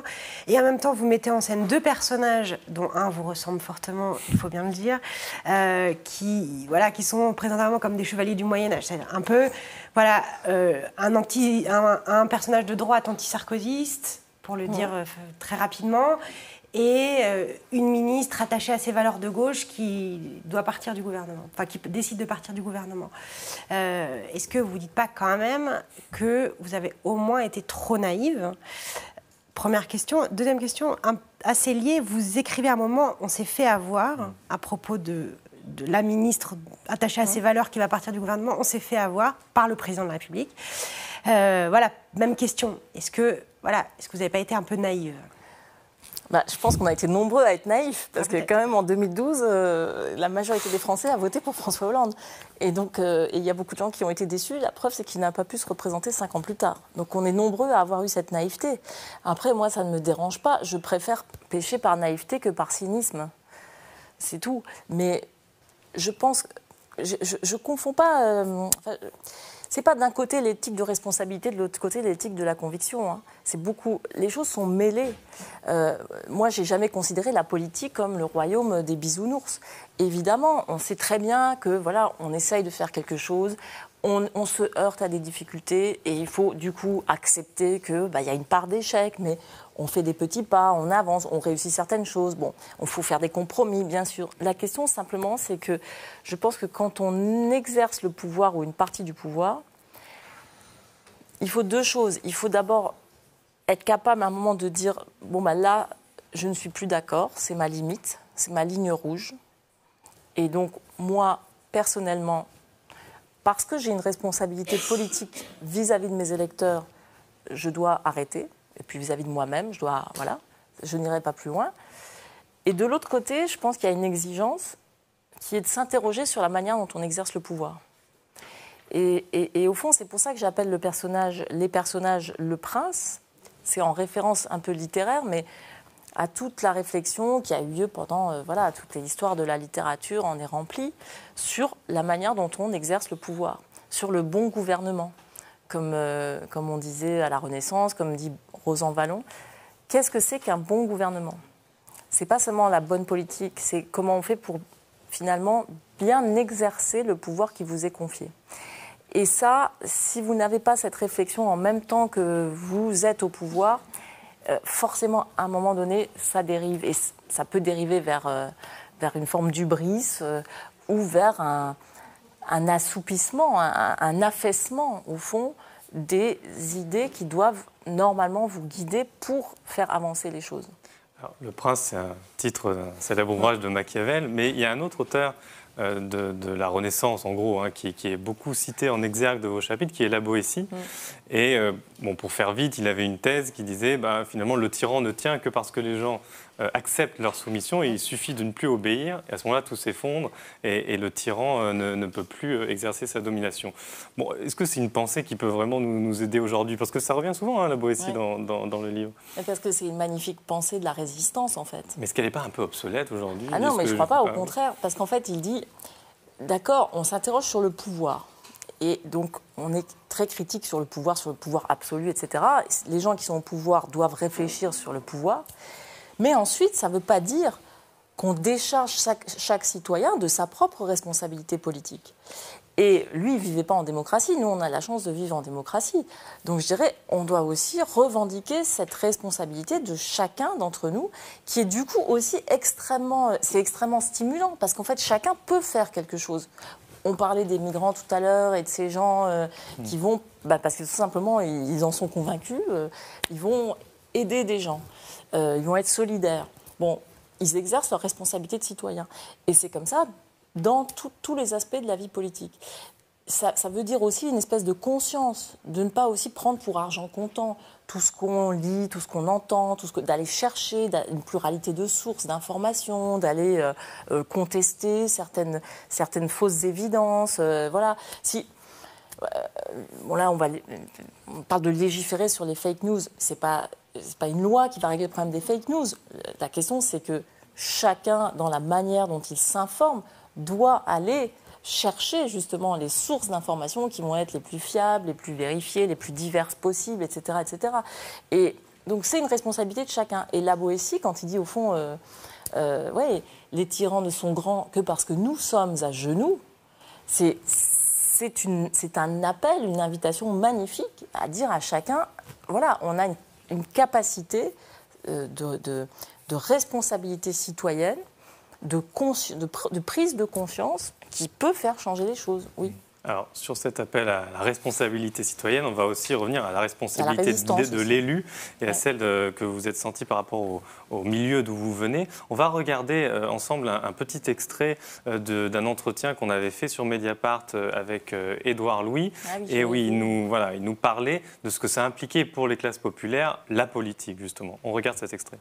Et en même temps, vous mettez en scène deux personnages, dont un vous ressemble fortement, il faut bien le dire, qui sont présentement comme des chevaliers du Moyen-Âge. C'est-à-dire un peu un personnage de droite anti-sarkozyste, pour le dire très rapidement, et une ministre attachée à ses valeurs de gauche qui doit partir du gouvernement, enfin qui décide de partir du gouvernement. Est-ce que vous ne vous dites pas quand même que vous avez au moins été trop naïve? Première question. Deuxième question, assez liée, vous écrivez à un moment « On s'est fait avoir » à propos de la ministre attachée à ses valeurs qui va partir du gouvernement, on s'est fait avoir par le président de la République. Même question. Est-ce que vous n'avez pas été un peu naïve? Je pense qu'on a été nombreux à être naïfs, parce que quand même en 2012, la majorité des Français a voté pour François Hollande. Et donc, il y a beaucoup de gens qui ont été déçus. La preuve, c'est qu'il n'a pas pu se représenter 5 ans plus tard. Donc on est nombreux à avoir eu cette naïveté. Après, moi, ça ne me dérange pas. Je préfère pécher par naïveté que par cynisme. C'est tout. Mais je pense... Je confonds pas... c'est pas d'un côté l'éthique de responsabilité, de l'autre côté l'éthique de la conviction. C'est beaucoup. Les choses sont mêlées. Moi, j'ai jamais considéré la politique comme le royaume des bisounours. Évidemment, on sait très bien que on essaye de faire quelque chose. On se heurte à des difficultés et il faut du coup accepter qu'il y a une part d'échec, mais on fait des petits pas, on avance, on réussit certaines choses. Bon, il faut faire des compromis, bien sûr. La question, simplement, c'est que je pense que quand on exerce le pouvoir ou une partie du pouvoir, il faut deux choses. Il faut d'abord être capable à un moment de dire « là, je ne suis plus d'accord, c'est ma limite, c'est ma ligne rouge. » Et donc, moi, personnellement, parce que j'ai une responsabilité politique vis-à-vis de mes électeurs, je dois arrêter. Et puis vis-à-vis de moi-même, je n'irai pas plus loin. Et de l'autre côté, je pense qu'il y a une exigence qui est de s'interroger sur la manière dont on exerce le pouvoir. Et au fond, c'est pour ça que j'appelle les personnages le prince. C'est en référence un peu littéraire, mais à toute la réflexion qui a eu lieu pendant toute l'histoire de la littérature en est remplie sur la manière dont on exerce le pouvoir, sur le bon gouvernement, comme on disait à la Renaissance, comme dit Rosan Vallon. Qu'est-ce que c'est qu'un bon gouvernement? C'est pas seulement la bonne politique, c'est comment on fait pour finalement bien exercer le pouvoir qui vous est confié. Et ça, si vous n'avez pas cette réflexion en même temps que vous êtes au pouvoir, forcément, à un moment donné, ça dérive. Et ça peut dériver vers une forme d'hubris ou vers un assoupissement, un affaissement, au fond, des idées qui doivent normalement vous guider pour faire avancer les choses. Alors, Le Prince, c'est un titre d'un célèbre ouvrage de Machiavel, mais il y a un autre auteur de la Renaissance, en gros, qui est beaucoup cité en exergue de vos chapitres, qui est La Boétie. Et pour faire vite, il avait une thèse qui disait finalement le tyran ne tient que parce que les gens acceptent leur soumission et il suffit de ne plus obéir. Et à ce moment-là, tout s'effondre et le tyran ne peut plus exercer sa domination. Bon, est-ce que c'est une pensée qui peut vraiment nous aider aujourd'hui? Parce que ça revient souvent, La Boétie, dans le livre. Parce que c'est une magnifique pensée de la résistance, en fait. Mais est-ce qu'elle n'est pas un peu obsolète aujourd'hui? Ah non, mais je ne crois pas, au contraire. Parce qu'en fait, il dit, d'accord, on s'interroge sur le pouvoir. Et donc, on est très critique sur le pouvoir absolu, etc. Les gens qui sont au pouvoir doivent réfléchir sur le pouvoir. Mais ensuite, ça ne veut pas dire qu'on décharge chaque citoyen de sa propre responsabilité politique. Et lui, il ne vivait pas en démocratie. Nous, on a la chance de vivre en démocratie. Donc, je dirais, on doit aussi revendiquer cette responsabilité de chacun d'entre nous, qui est du coup aussi extrêmement stimulant, parce qu'en fait, chacun peut faire quelque chose. On parlait des migrants tout à l'heure et de ces gens qui vont, parce que tout simplement, ils en sont convaincus, ils vont aider des gens, ils vont être solidaires. Bon, ils exercent leur responsabilité de citoyen. Et c'est comme ça dans tous les aspects de la vie politique. Ça veut dire aussi une espèce de conscience, de ne pas aussi prendre pour argent comptant tout ce qu'on lit, tout ce qu'on entend, d'aller chercher une pluralité de sources, d'informations, d'aller contester certaines fausses évidences. Voilà. Bon là, on parle de légiférer sur les fake news. C'est pas une loi qui va régler le problème des fake news. La question, c'est que chacun, dans la manière dont il s'informe, doit aller chercher justement les sources d'informations qui vont être les plus fiables, les plus vérifiées, les plus diverses possibles, etc., etc. Et donc c'est une responsabilité de chacun. Et la Boétie, quand il dit au fond, ouais, les tyrans ne sont grands que parce que nous sommes à genoux, c'est un appel, une invitation magnifique à dire à chacun, voilà, on a une capacité de responsabilité citoyenne, de prise de conscience qui peut faire changer les choses, oui. Alors, sur cet appel à la responsabilité citoyenne, on va aussi revenir à la responsabilité de l'élu et à celle que vous êtes senti par rapport au milieu d'où vous venez. On va regarder ensemble un petit extrait d'un entretien qu'on avait fait sur Mediapart avec Édouard Louis. Ah oui, et oui, il nous parlait de ce que ça impliquait pour les classes populaires, la politique, justement. On regarde cet extrait.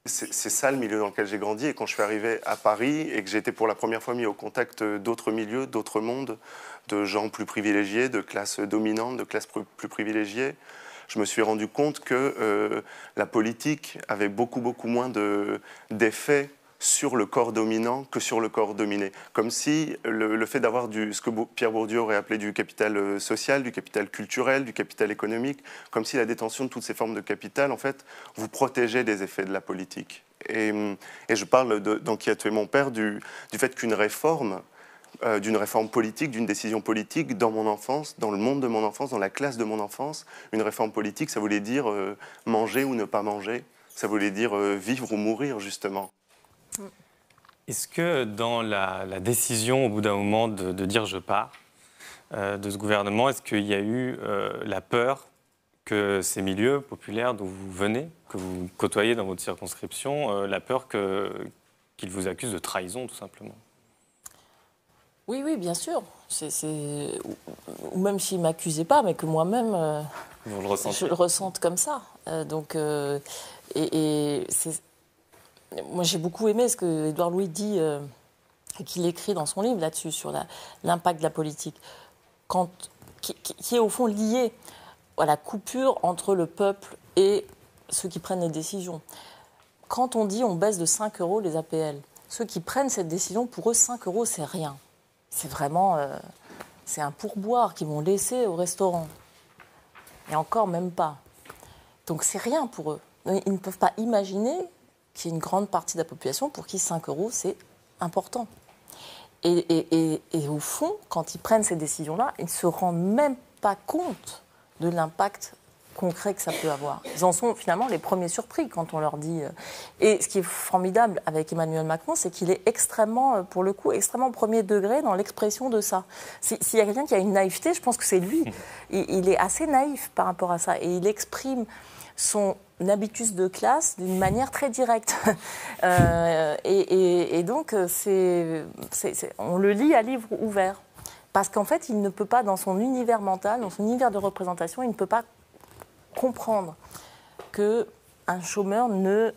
C'est ça le milieu dans lequel j'ai grandi, et quand je suis arrivé à Paris et que j'ai été pour la première fois mis au contact d'autres milieux, d'autres mondes, de gens plus privilégiés, de classes dominantes, de classes plus privilégiées, je me suis rendu compte que la politique avait beaucoup moins d'effets sur le corps dominant que sur le corps dominé. Comme si le fait d'avoir ce que Pierre Bourdieu aurait appelé du capital social, du capital culturel, du capital économique, comme si la détention de toutes ces formes de capital, en fait, vous protégeait des effets de la politique. Et je parle d'Enqui a tué mon père, du fait qu'une réforme, d'une réforme politique, d'une décision politique dans mon enfance, dans le monde de mon enfance, dans la classe de mon enfance, une réforme politique, ça voulait dire manger ou ne pas manger, ça voulait dire vivre ou mourir, justement. Est-ce que dans la décision, au bout d'un moment, de dire « je pars », de ce gouvernement, est-ce qu'il y a eu la peur que ces milieux populaires d'où vous venez, que vous côtoyez dans votre circonscription, la peur qu'ils vous accusent de trahison, tout simplement? Oui, bien sûr. Ou même s'ils ne m'accusaient pas, mais que moi-même, je le ressente comme ça. Moi, j'ai beaucoup aimé ce que Édouard Louis dit et qu'il écrit dans son livre là-dessus, sur l'impact de la politique, qui est au fond lié à la coupure entre le peuple et ceux qui prennent les décisions. Quand on dit on baisse de 5 € les APL, ceux qui prennent cette décision, pour eux, 5 €, c'est rien. C'est vraiment c'est un pourboire qu'ils vont laisser au restaurant. Et encore même pas. Donc c'est rien pour eux. Ils ne peuvent pas imaginer qu'il y a une grande partie de la population pour qui 5 €, c'est important. Et au fond, quand ils prennent ces décisions-là, ils ne se rendent même pas compte de l'impact concret que ça peut avoir. Ils en sont finalement les premiers surpris quand on leur dit... Et ce qui est formidable avec Emmanuel Macron, c'est qu'il est extrêmement, pour le coup, extrêmement premier degré dans l'expression de ça. S'il y a quelqu'un qui a une naïveté, je pense que c'est lui. Il est assez naïf par rapport à ça. Et il exprime son habitus de classe d'une manière très directe. Et donc, on le lit à livre ouvert. Parce qu'en fait, il ne peut pas, dans son univers mental, dans son univers de représentation, il ne peut pas comprendre qu'un chômeur ne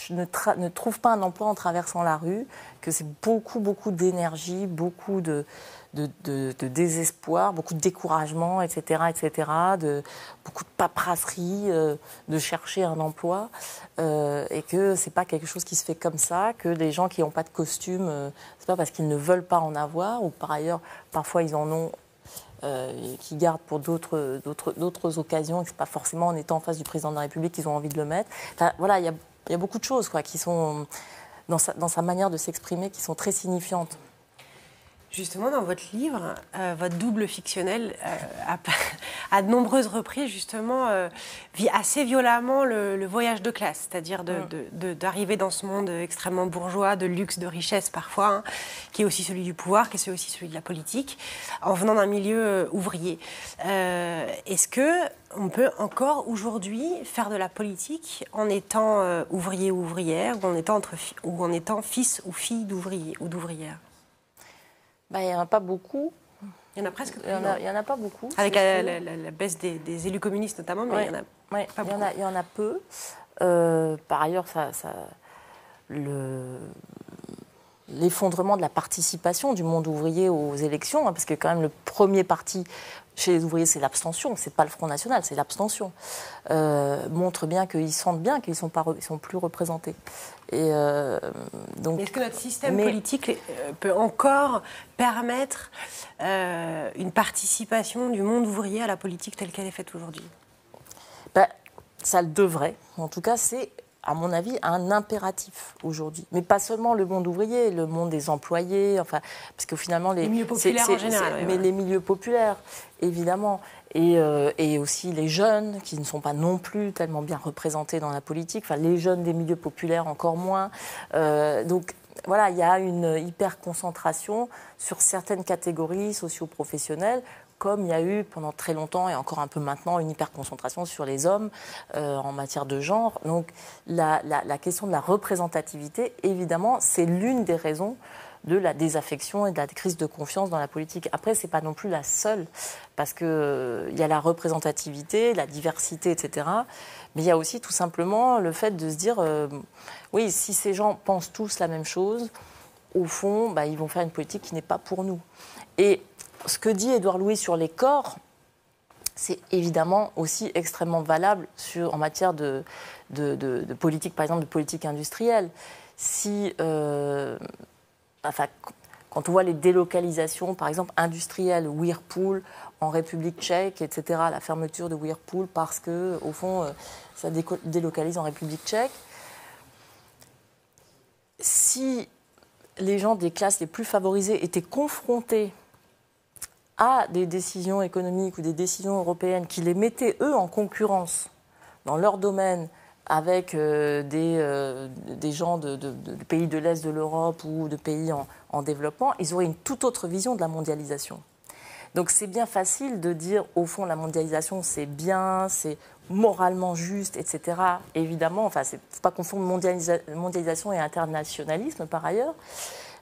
ne trouvent pas un emploi en traversant la rue, que c'est beaucoup d'énergie, beaucoup de désespoir, beaucoup de découragement, etc., beaucoup de paperasserie, de chercher un emploi, et que c'est pas quelque chose qui se fait comme ça, que les gens qui n'ont pas de costume, c'est pas parce qu'ils ne veulent pas en avoir, ou par ailleurs, parfois ils en ont, qui gardent pour d'autres occasions, et que c'est pas forcément en étant en face du président de la République qu'ils ont envie de le mettre. Enfin, voilà, il y a beaucoup de choses qui sont dans sa manière de s'exprimer qui sont très signifiantes. Justement, dans votre livre, votre double fictionnel, à de nombreuses reprises, justement, vit assez violemment le voyage de classe, c'est-à-dire d'arriver dans ce monde extrêmement bourgeois, de luxe, de richesse parfois, hein, qui est aussi celui du pouvoir, qui est aussi celui de la politique, en venant d'un milieu ouvrier. Est-ce qu'on peut encore aujourd'hui faire de la politique en étant ouvrier ou ouvrière, ou en étant fils ou fille d'ouvrier ou d'ouvrière? Il n'y en a pas beaucoup. Il y en a presque plus. Il n'y en a pas beaucoup. Avec la baisse des élus communistes notamment, mais il y en a pas beaucoup. Il y en a peu. Par ailleurs, l'effondrement de la participation du monde ouvrier aux élections, parce que quand même le premier parti chez les ouvriers, c'est l'abstention, c'est pas le Front National, c'est l'abstention, montre bien qu'ils sentent bien qu'ils sont plus représentés. Et donc, est-ce que notre système politique peut encore permettre une participation du monde ouvrier à la politique telle qu'elle est faite aujourd'hui? Ça le devrait. En tout cas, c'est, à mon avis, un impératif aujourd'hui. Mais pas seulement le monde ouvrier, le monde des employés, parce que finalement... Les milieux populaires en général. Mais les milieux populaires, évidemment. Et aussi les jeunes, qui ne sont pas non plus tellement bien représentés dans la politique. Les jeunes des milieux populaires, encore moins. Donc, voilà, il y a une hyper-concentration sur certaines catégories socio-professionnelles, comme il y a eu pendant très longtemps et encore un peu maintenant une hyperconcentration sur les hommes en matière de genre. Donc la question de la représentativité, évidemment, c'est l'une des raisons de la désaffection et de la crise de confiance dans la politique. Après, ce n'est pas non plus la seule, parce qu'il y a la représentativité, la diversité, etc. Mais il y a aussi tout simplement le fait de se dire, oui, si ces gens pensent tous la même chose, au fond, ils vont faire une politique qui n'est pas pour nous. Et ce que dit Édouard Louis sur les corps, c'est évidemment aussi extrêmement valable en matière de politique, par exemple de politique industrielle. Quand on voit les délocalisations, par exemple industrielles, Whirlpool en République tchèque, etc., la fermeture de Whirlpool parce que, au fond, ça délocalise en République tchèque. Si les gens des classes les plus favorisées étaient confrontés à des décisions économiques ou des décisions européennes qui les mettaient, eux, en concurrence dans leur domaine avec des gens de pays de l'Est de l'Europe ou de pays en développement, ils auraient une toute autre vision de la mondialisation. Donc c'est bien facile de dire, au fond, la mondialisation, c'est bien, c'est moralement juste, etc. Évidemment, il ne faut pas confondre mondialisation et internationalisme, par ailleurs.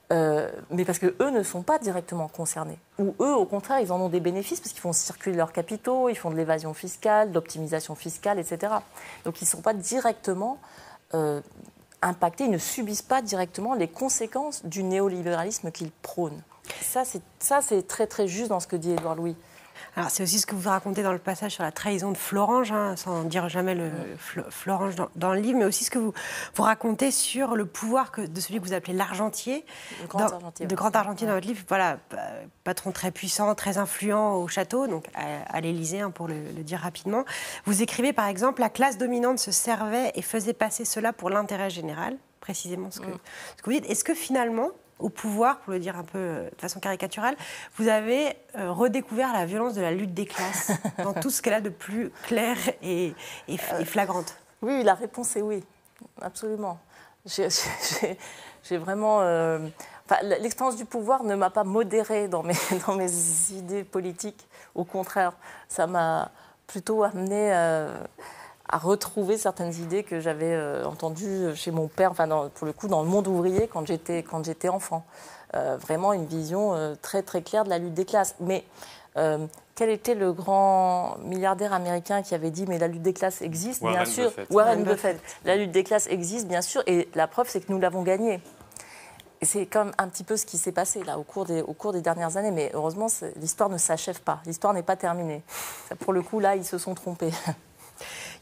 Mais parce qu'eux ne sont pas directement concernés. Ou eux, au contraire, ils en ont des bénéfices parce qu'ils font circuler leurs capitaux, ils font de l'évasion fiscale, de l'optimisation fiscale, etc. Donc ils ne sont pas directement impactés, ils ne subissent pas directement les conséquences du néolibéralisme qu'ils prônent. Ça, c'est très très juste dans ce que dit Édouard Louis. Alors, c'est aussi ce que vous racontez dans le passage sur la trahison de Florange, sans dire jamais le Florange dans le livre, mais aussi ce que vous racontez sur le pouvoir de celui que vous appelez l'argentier. De grand argentier dans votre livre. Voilà, patron très puissant, très influent au château, donc à l'Élysée, pour le dire rapidement. Vous écrivez par exemple, la classe dominante se servait et faisait passer cela pour l'intérêt général, précisément ce que vous dites. Est-ce que finalement, au pouvoir, pour le dire un peu de façon caricaturale, vous avez redécouvert la violence de la lutte des classes dans tout ce qu'elle a de plus clair et flagrante? Oui, la réponse est oui, absolument. J'ai vraiment... l'expérience du pouvoir ne m'a pas modérée dans mes idées politiques. Au contraire, ça m'a plutôt amenée à retrouver certaines idées que j'avais entendues chez mon père, pour le coup dans le monde ouvrier quand j'étais enfant. Vraiment une vision très très claire de la lutte des classes. Mais Quel était le grand milliardaire américain qui avait dit « mais la lutte des classes existe, bien sûr ». Warren Buffett. La lutte des classes existe, bien sûr, et la preuve, c'est que nous l'avons gagnée. Et c'est comme un petit peu ce qui s'est passé là, au cours des dernières années. Mais heureusement, l'histoire ne s'achève pas. L'histoire n'est pas terminée. Ça, pour le coup, là, ils se sont trompés.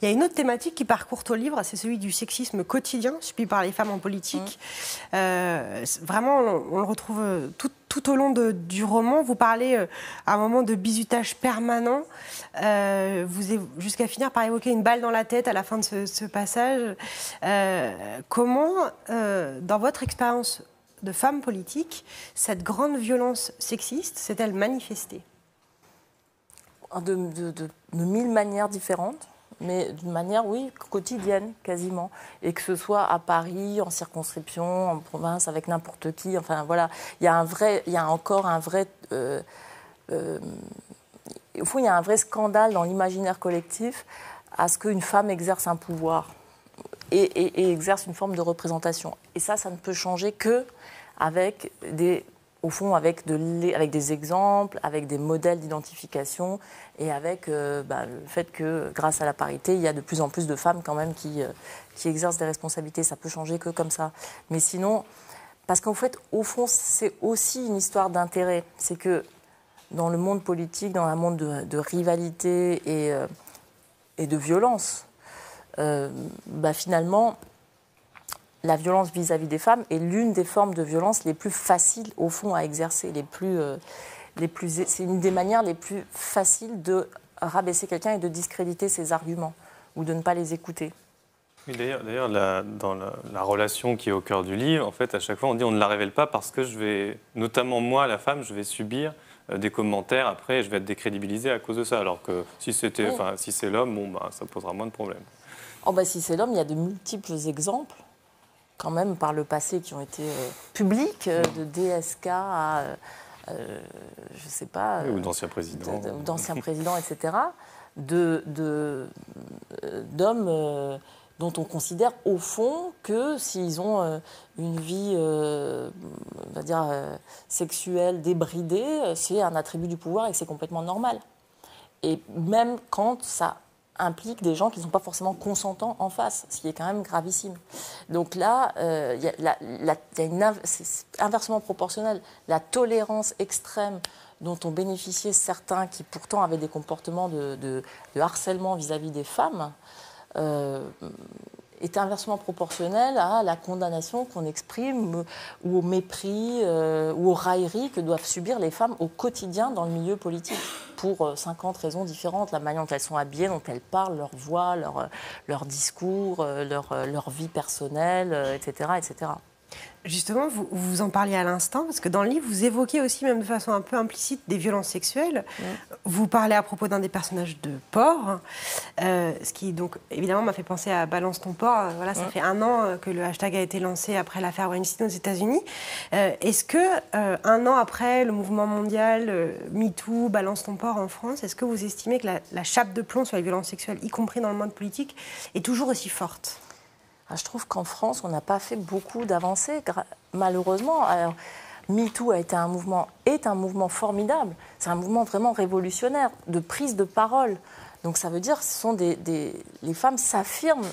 Il y a une autre thématique qui parcourt ton livre, c'est celui du sexisme quotidien subi par les femmes en politique. Vraiment, on le retrouve tout au long du roman. Vous parlez à un moment de bizutage permanent, jusqu'à finir par évoquer une balle dans la tête à la fin de ce passage. Comment, dans votre expérience de femme politique, cette grande violence sexiste s'est-elle manifestée ? De 1000 manières différentes. Mais d'une manière, oui, quotidienne, quasiment. Et que ce soit à Paris, en circonscription, en province, avec n'importe qui. Enfin, voilà. Il y a encore un vrai... au fond, il y a un vrai scandale dans l'imaginaire collectif à ce qu'une femme exerce un pouvoir et exerce une forme de représentation. Et ça ne peut changer qu'avec avec des exemples, avec des modèles d'identification et avec le fait que, grâce à la parité, il y a de plus en plus de femmes quand même qui exercent des responsabilités. Ça peut changer que comme ça. Mais sinon, parce qu'en fait, au fond, c'est aussi une histoire d'intérêt. C'est que dans le monde politique, dans un monde de rivalité et de violence, finalement... La violence vis-à-vis des femmes est l'une des formes de violence les plus faciles, au fond, à exercer. C'est une des manières les plus faciles de rabaisser quelqu'un et de discréditer ses arguments ou de ne pas les écouter. Oui, d'ailleurs, dans la relation qui est au cœur du livre, en fait, à chaque fois, on dit on ne la révèle pas parce que notamment moi, la femme, je vais subir des commentaires après et je vais être décrédibilisée à cause de ça. Alors que si c'est l'homme, ça posera moins de problèmes. Si c'est l'homme, il y a de multiples exemples, quand même par le passé, qui ont été publics, de DSK à, je ne sais pas... ou d'anciens présidents. D'anciens présidents, etc. D'hommes dont on considère, au fond, que s'ils ont une vie, sexuelle débridée, c'est un attribut du pouvoir et que c'est complètement normal. Et même quand ça implique des gens qui ne sont pas forcément consentants en face, ce qui est quand même gravissime. Donc là, c'est inversement proportionnel. La tolérance extrême dont ont bénéficié certains qui pourtant avaient des comportements de harcèlement vis-à-vis des femmes est inversement proportionnelle à la condamnation qu'on exprime ou au mépris ou aux railleries que doivent subir les femmes au quotidien dans le milieu politique pour 50 raisons différentes, la manière dont elles sont habillées, dont elles parlent, leur voix, leur discours, leur vie personnelle, etc., etc. Justement, vous en parliez à l'instant, parce que dans le livre, vous évoquez aussi, même de façon un peu implicite, des violences sexuelles. Vous parlez à propos d'un des personnages de Porc, ce qui, donc, évidemment, m'a fait penser à Balance ton porc. Voilà, ça fait 1 an que le hashtag a été lancé après l'affaire Weinstein aux États-Unis. Est-ce que, 1 an après le mouvement mondial MeToo, Balance ton porc en France, est-ce que vous estimez que la chape de plomb sur les violences sexuelles, y compris dans le monde politique, est toujours aussi forte ? Je trouve qu'en France, on n'a pas fait beaucoup d'avancées, malheureusement. Alors, MeToo est un mouvement formidable. C'est un mouvement vraiment révolutionnaire, de prise de parole. Donc ça veut dire que les femmes s'affirment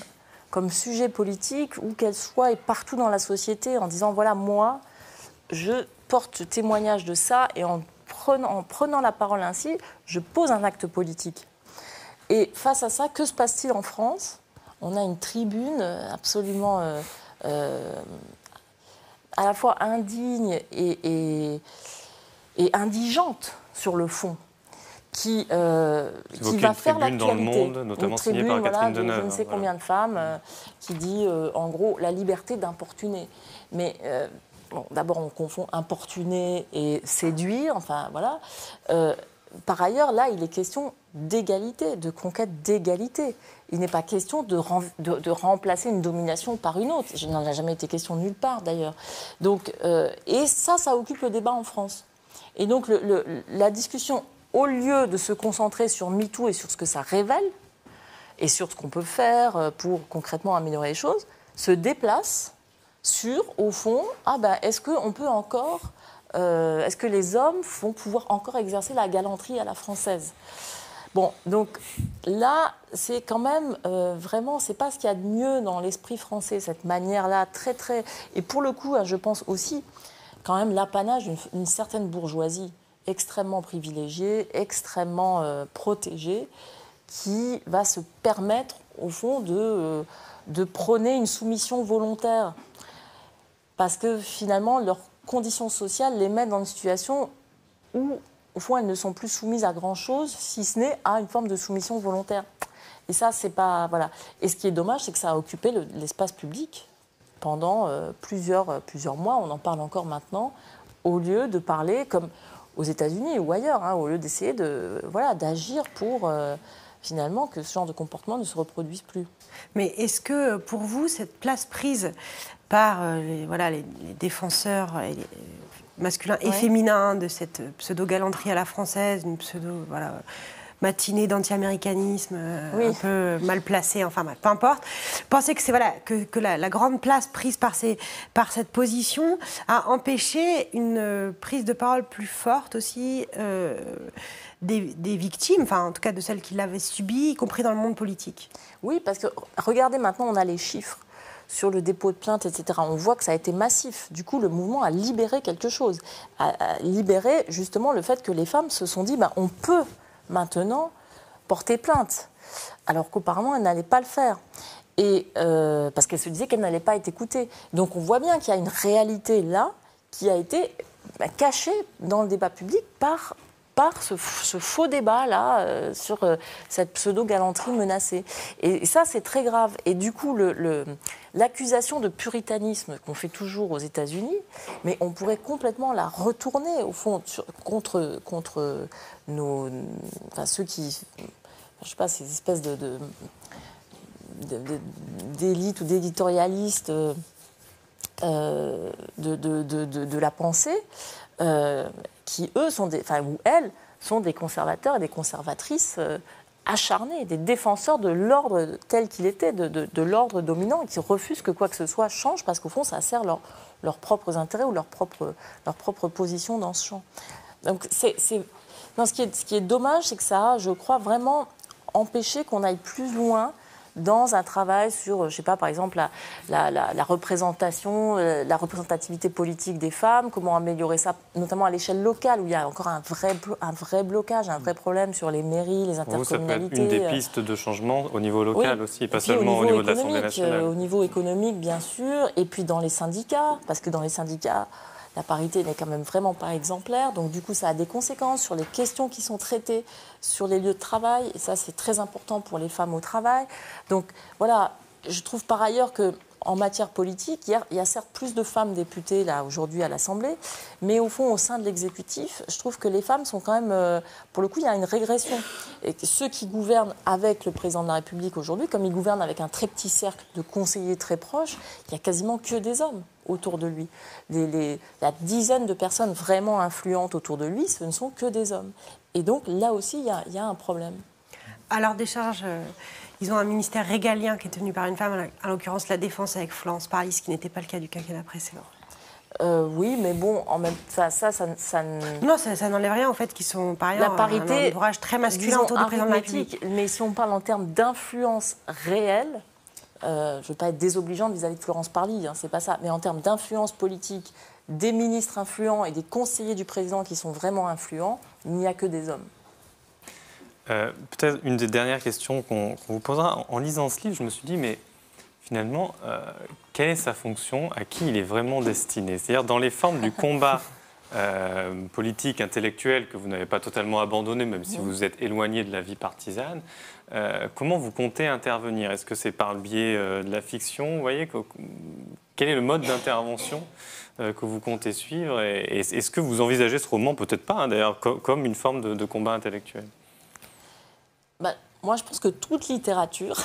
comme sujet politique, où qu'elles soient et partout dans la société, en disant, voilà, moi, je porte témoignage de ça, et en prenant la parole ainsi, je pose un acte politique. Et face à ça, que se passe-t-il en France ? On a une tribune absolument à la fois indigne et indigente sur le fond, qui va faire l'actualité. Dans le Monde, notamment signée par Catherine Deneuve. Je ne sais combien de femmes, qui dit en gros la liberté d'importuner. Mais d'abord on confond importuner et séduire, enfin voilà. Par ailleurs, là, il est question d'égalité, de conquête d'égalité. Il n'est pas question de remplacer une domination par une autre. Il n'en a jamais été question nulle part, d'ailleurs. Donc, et ça occupe le débat en France. Et donc, la discussion, au lieu de se concentrer sur MeToo et sur ce que ça révèle, et sur ce qu'on peut faire pour concrètement améliorer les choses, se déplace sur, au fond, est-ce qu'on peut encore est-ce que les hommes vont pouvoir encore exercer la galanterie à la française ? Bon, donc là, c'est quand même vraiment, c'est pas ce qu'il y a de mieux dans l'esprit français, cette manière-là, très, très... Et pour le coup, je pense aussi, quand même, l'apanage d'une certaine bourgeoisie extrêmement privilégiée, extrêmement protégée, qui va se permettre, au fond, de prôner une soumission volontaire. Parce que, finalement, leurs conditions sociales les mettent dans une situation où, au fond, elles ne sont plus soumises à grand-chose, si ce n'est à une forme de soumission volontaire. Et ça, c'est pas... Voilà. Et ce qui est dommage, c'est que ça a occupé l'espace public pendant plusieurs mois, on en parle encore maintenant, au lieu de parler, comme aux États-Unis ou ailleurs, au lieu d'essayer d'agir pour, finalement, que ce genre de comportement ne se reproduise plus. Mais est-ce que, pour vous, cette place prise par les défenseurs masculins et féminins de cette pseudo-galanterie à la française, une matinée d'anti-américanisme un peu mal placée, enfin peu importe. Pensez que c'est que la grande place prise par cette position a empêché une prise de parole plus forte aussi des victimes, enfin en tout cas de celles qui l'avaient subi, y compris dans le monde politique. Oui, parce que regardez maintenant, on a les chiffres sur le dépôt de plainte, etc. On voit que ça a été massif. Du coup, le mouvement a libéré quelque chose, a libéré justement le fait que les femmes se sont dit on peut maintenant porter plainte, alors qu'auparavant, elles n'allaient pas le faire. Et, parce qu'elles se disaient qu'elles n'allaient pas être écoutées. Donc on voit bien qu'il y a une réalité là qui a été cachée dans le débat public par ce faux débat-là sur cette pseudo-galanterie menacée. Et ça, c'est très grave. Et du coup, l'accusation de puritanisme qu'on fait toujours aux États-Unis, mais on pourrait complètement la retourner, au fond, contre ceux qui... Je ne sais pas, ces espèces d'élites ou d'éditorialistes de la pensée, qui, eux, ou elles, sont des conservateurs et des conservatrices acharnés, des défenseurs de l'ordre tel qu'il était, de l'ordre dominant, et qui refusent que quoi que ce soit change, parce qu'au fond, ça sert leurs propres intérêts ou leur propre position dans ce champ. Donc, non, ce qui est dommage, c'est que ça a, je crois, vraiment empêché qu'on aille plus loin dans un travail sur, je sais pas, par exemple, la représentation, la représentativité politique des femmes, comment améliorer ça, notamment à l'échelle locale, où il y a encore un vrai blocage, un vrai problème sur les mairies, les intercommunalités. Ça peut être une des pistes de changement au niveau local aussi, pas seulement au niveau de l'Assemblée nationale. Au niveau économique, bien sûr, et puis dans les syndicats, parce que dans les syndicats, la parité n'est quand même vraiment pas exemplaire. Donc, du coup, ça a des conséquences sur les questions qui sont traitées sur les lieux de travail. Et ça, c'est très important pour les femmes au travail. Donc, voilà, je trouve par ailleurs qu'en matière politique, il y a certes plus de femmes députées, là, aujourd'hui, à l'Assemblée. Mais au fond, au sein de l'exécutif, je trouve que les femmes sont quand même... pour le coup, il y a une régression. Et ceux qui gouvernent avec le président de la République aujourd'hui, comme ils gouvernent avec un très petit cercle de conseillers très proches, il n'y a quasiment que des hommes autour de lui. La dizaine de personnes vraiment influentes autour de lui, ce ne sont que des hommes. Et donc, là aussi, il y a un problème. À leur décharge, ils ont un ministère régalien qui est tenu par une femme, en l'occurrence la Défense avec Florence Parly, ce qui n'était pas le cas du quinquennat précédent. Oui, mais bon, en même temps, ça Non, ça n'enlève rien au fait qu'ils sont, par ailleurs, la parité, un entourage très masculin autour du président de la République. Mais si on parle en termes d'influence réelle, je ne veux pas être désobligeante vis-à-vis de Florence Parly, c'est pas ça, mais en termes d'influence politique, des ministres influents et des conseillers du président qui sont vraiment influents, il n'y a que des hommes. Peut-être une des dernières questions qu'on vous posera. En lisant ce livre, je me suis dit, mais finalement, quelle est sa fonction, à qui il est vraiment destiné ? C'est-à-dire dans les formes du combat politique, intellectuel, que vous n'avez pas totalement abandonné, même si vous vous êtes éloigné de la vie partisane, comment vous comptez intervenir ? Est-ce que c'est par le biais de la fiction ? Vous voyez, quel est le mode d'intervention que vous comptez suivre ? Et est-ce que vous envisagez ce roman, peut-être pas, d'ailleurs, comme une forme de combat intellectuel ? Moi, je pense que toute littérature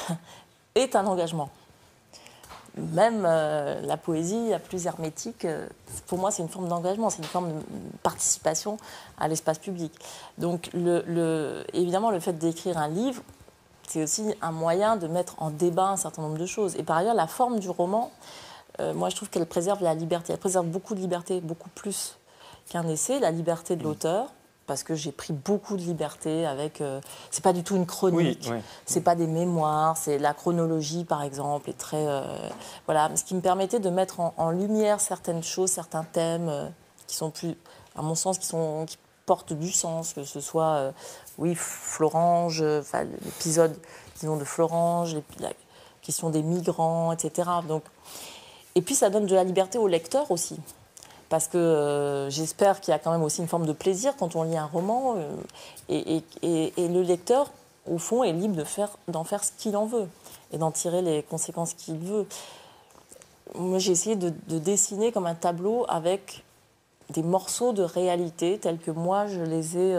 est un engagement. Même la poésie la plus hermétique, pour moi, c'est une forme d'engagement, c'est une forme de participation à l'espace public. Donc, évidemment, le fait d'écrire un livre, c'est aussi un moyen de mettre en débat un certain nombre de choses. Et par ailleurs, la forme du roman, moi, je trouve qu'elle préserve la liberté. Elle préserve beaucoup de liberté, beaucoup plus qu'un essai, la liberté de l'auteur, parce que j'ai pris beaucoup de liberté avec... c'est pas du tout une chronique, c'est pas des mémoires, c'est la chronologie, par exemple, est très... voilà, ce qui me permettait de mettre en lumière certaines choses, certains thèmes qui sont plus, à mon sens, qui portent du sens, que ce soit, Florange, l'épisode, disons, de Florange, la question des migrants, etc. Donc, et puis, ça donne de la liberté au lecteur aussi. Parce que j'espère qu'il y a quand même aussi une forme de plaisir quand on lit un roman. Et le lecteur, au fond, est libre d'en faire ce qu'il en veut et d'en tirer les conséquences qu'il veut. Moi, j'ai essayé de dessiner comme un tableau avec des morceaux de réalité tels que moi, je les ai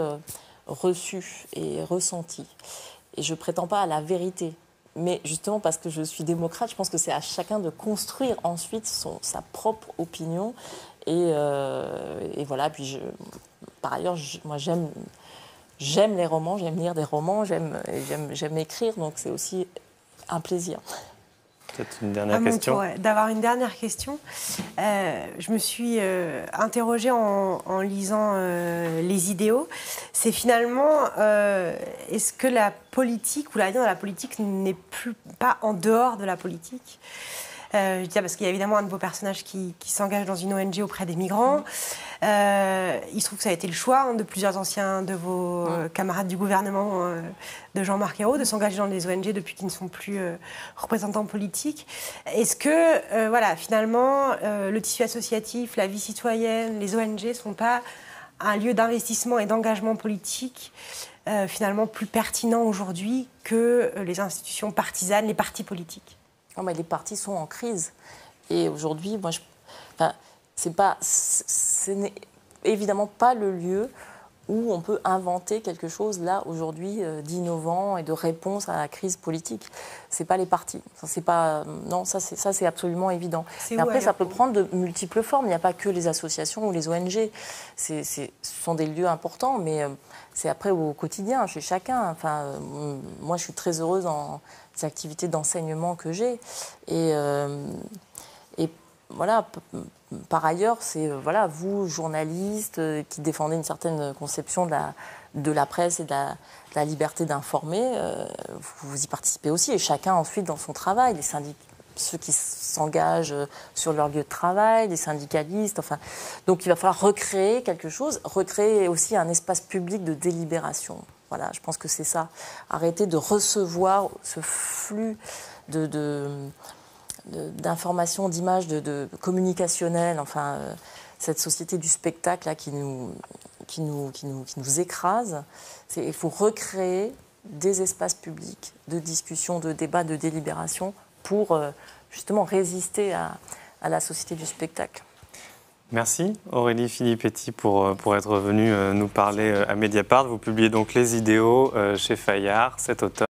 reçus et ressentis. Et je ne prétends pas à la vérité. Mais justement, parce que je suis démocrate, je pense que c'est à chacun de construire ensuite sa propre opinion. Et voilà, puis par ailleurs, moi j'aime les romans, j'aime lire des romans, j'aime écrire, donc c'est aussi un plaisir. Peut-être une dernière question. D'avoir une dernière question. Je me suis interrogée en lisant Les idéaux. C'est finalement, est-ce que la politique ou la vie dans la politique n'est pas en dehors de la politique ? Je dis ça parce qu'il y a évidemment un de vos personnages qui s'engage dans une ONG auprès des migrants. Il se trouve que ça a été le choix de plusieurs anciens de vos camarades du gouvernement de Jean-Marc Ayrault de s'engager dans des ONG depuis qu'ils ne sont plus représentants politiques. Est-ce que, finalement, le tissu associatif, la vie citoyenne, les ONG ne sont pas un lieu d'investissement et d'engagement politique finalement plus pertinent aujourd'hui que les institutions partisanes, les partis politiques ? Non, mais les partis sont en crise. Et aujourd'hui, moi, ce n'est évidemment pas le lieu où on peut inventer quelque chose, là, aujourd'hui, d'innovant et de réponse à la crise politique. Ce n'est pas les partis. Ça, c'est absolument évident. Mais après, ça peut prendre de multiples formes. Il n'y a pas que les associations ou les ONG. Ce sont des lieux importants, mais c'est après au quotidien, chez chacun. Enfin, moi, je suis très heureuse dans les activités d'enseignement que j'ai. Et voilà, par ailleurs, c'est vous, journalistes, qui défendez une certaine conception de la presse et de la liberté d'informer, vous y participez aussi. Et chacun ensuite dans son travail, ceux qui s'engagent sur leur lieu de travail, les syndicalistes. Enfin, donc il va falloir recréer quelque chose, recréer aussi un espace public de délibération. Voilà, je pense que c'est ça. Arrêter de recevoir ce flux d'informations, d'images, de communicationnelles, cette société du spectacle là, qui nous écrase. Il faut recréer des espaces publics de discussion, de débat, de délibération pour justement résister à la société du spectacle. Merci Aurélie Filippetti pour être venue nous parler à Mediapart. Vous publiez donc Les idéaux chez Fayard cet automne.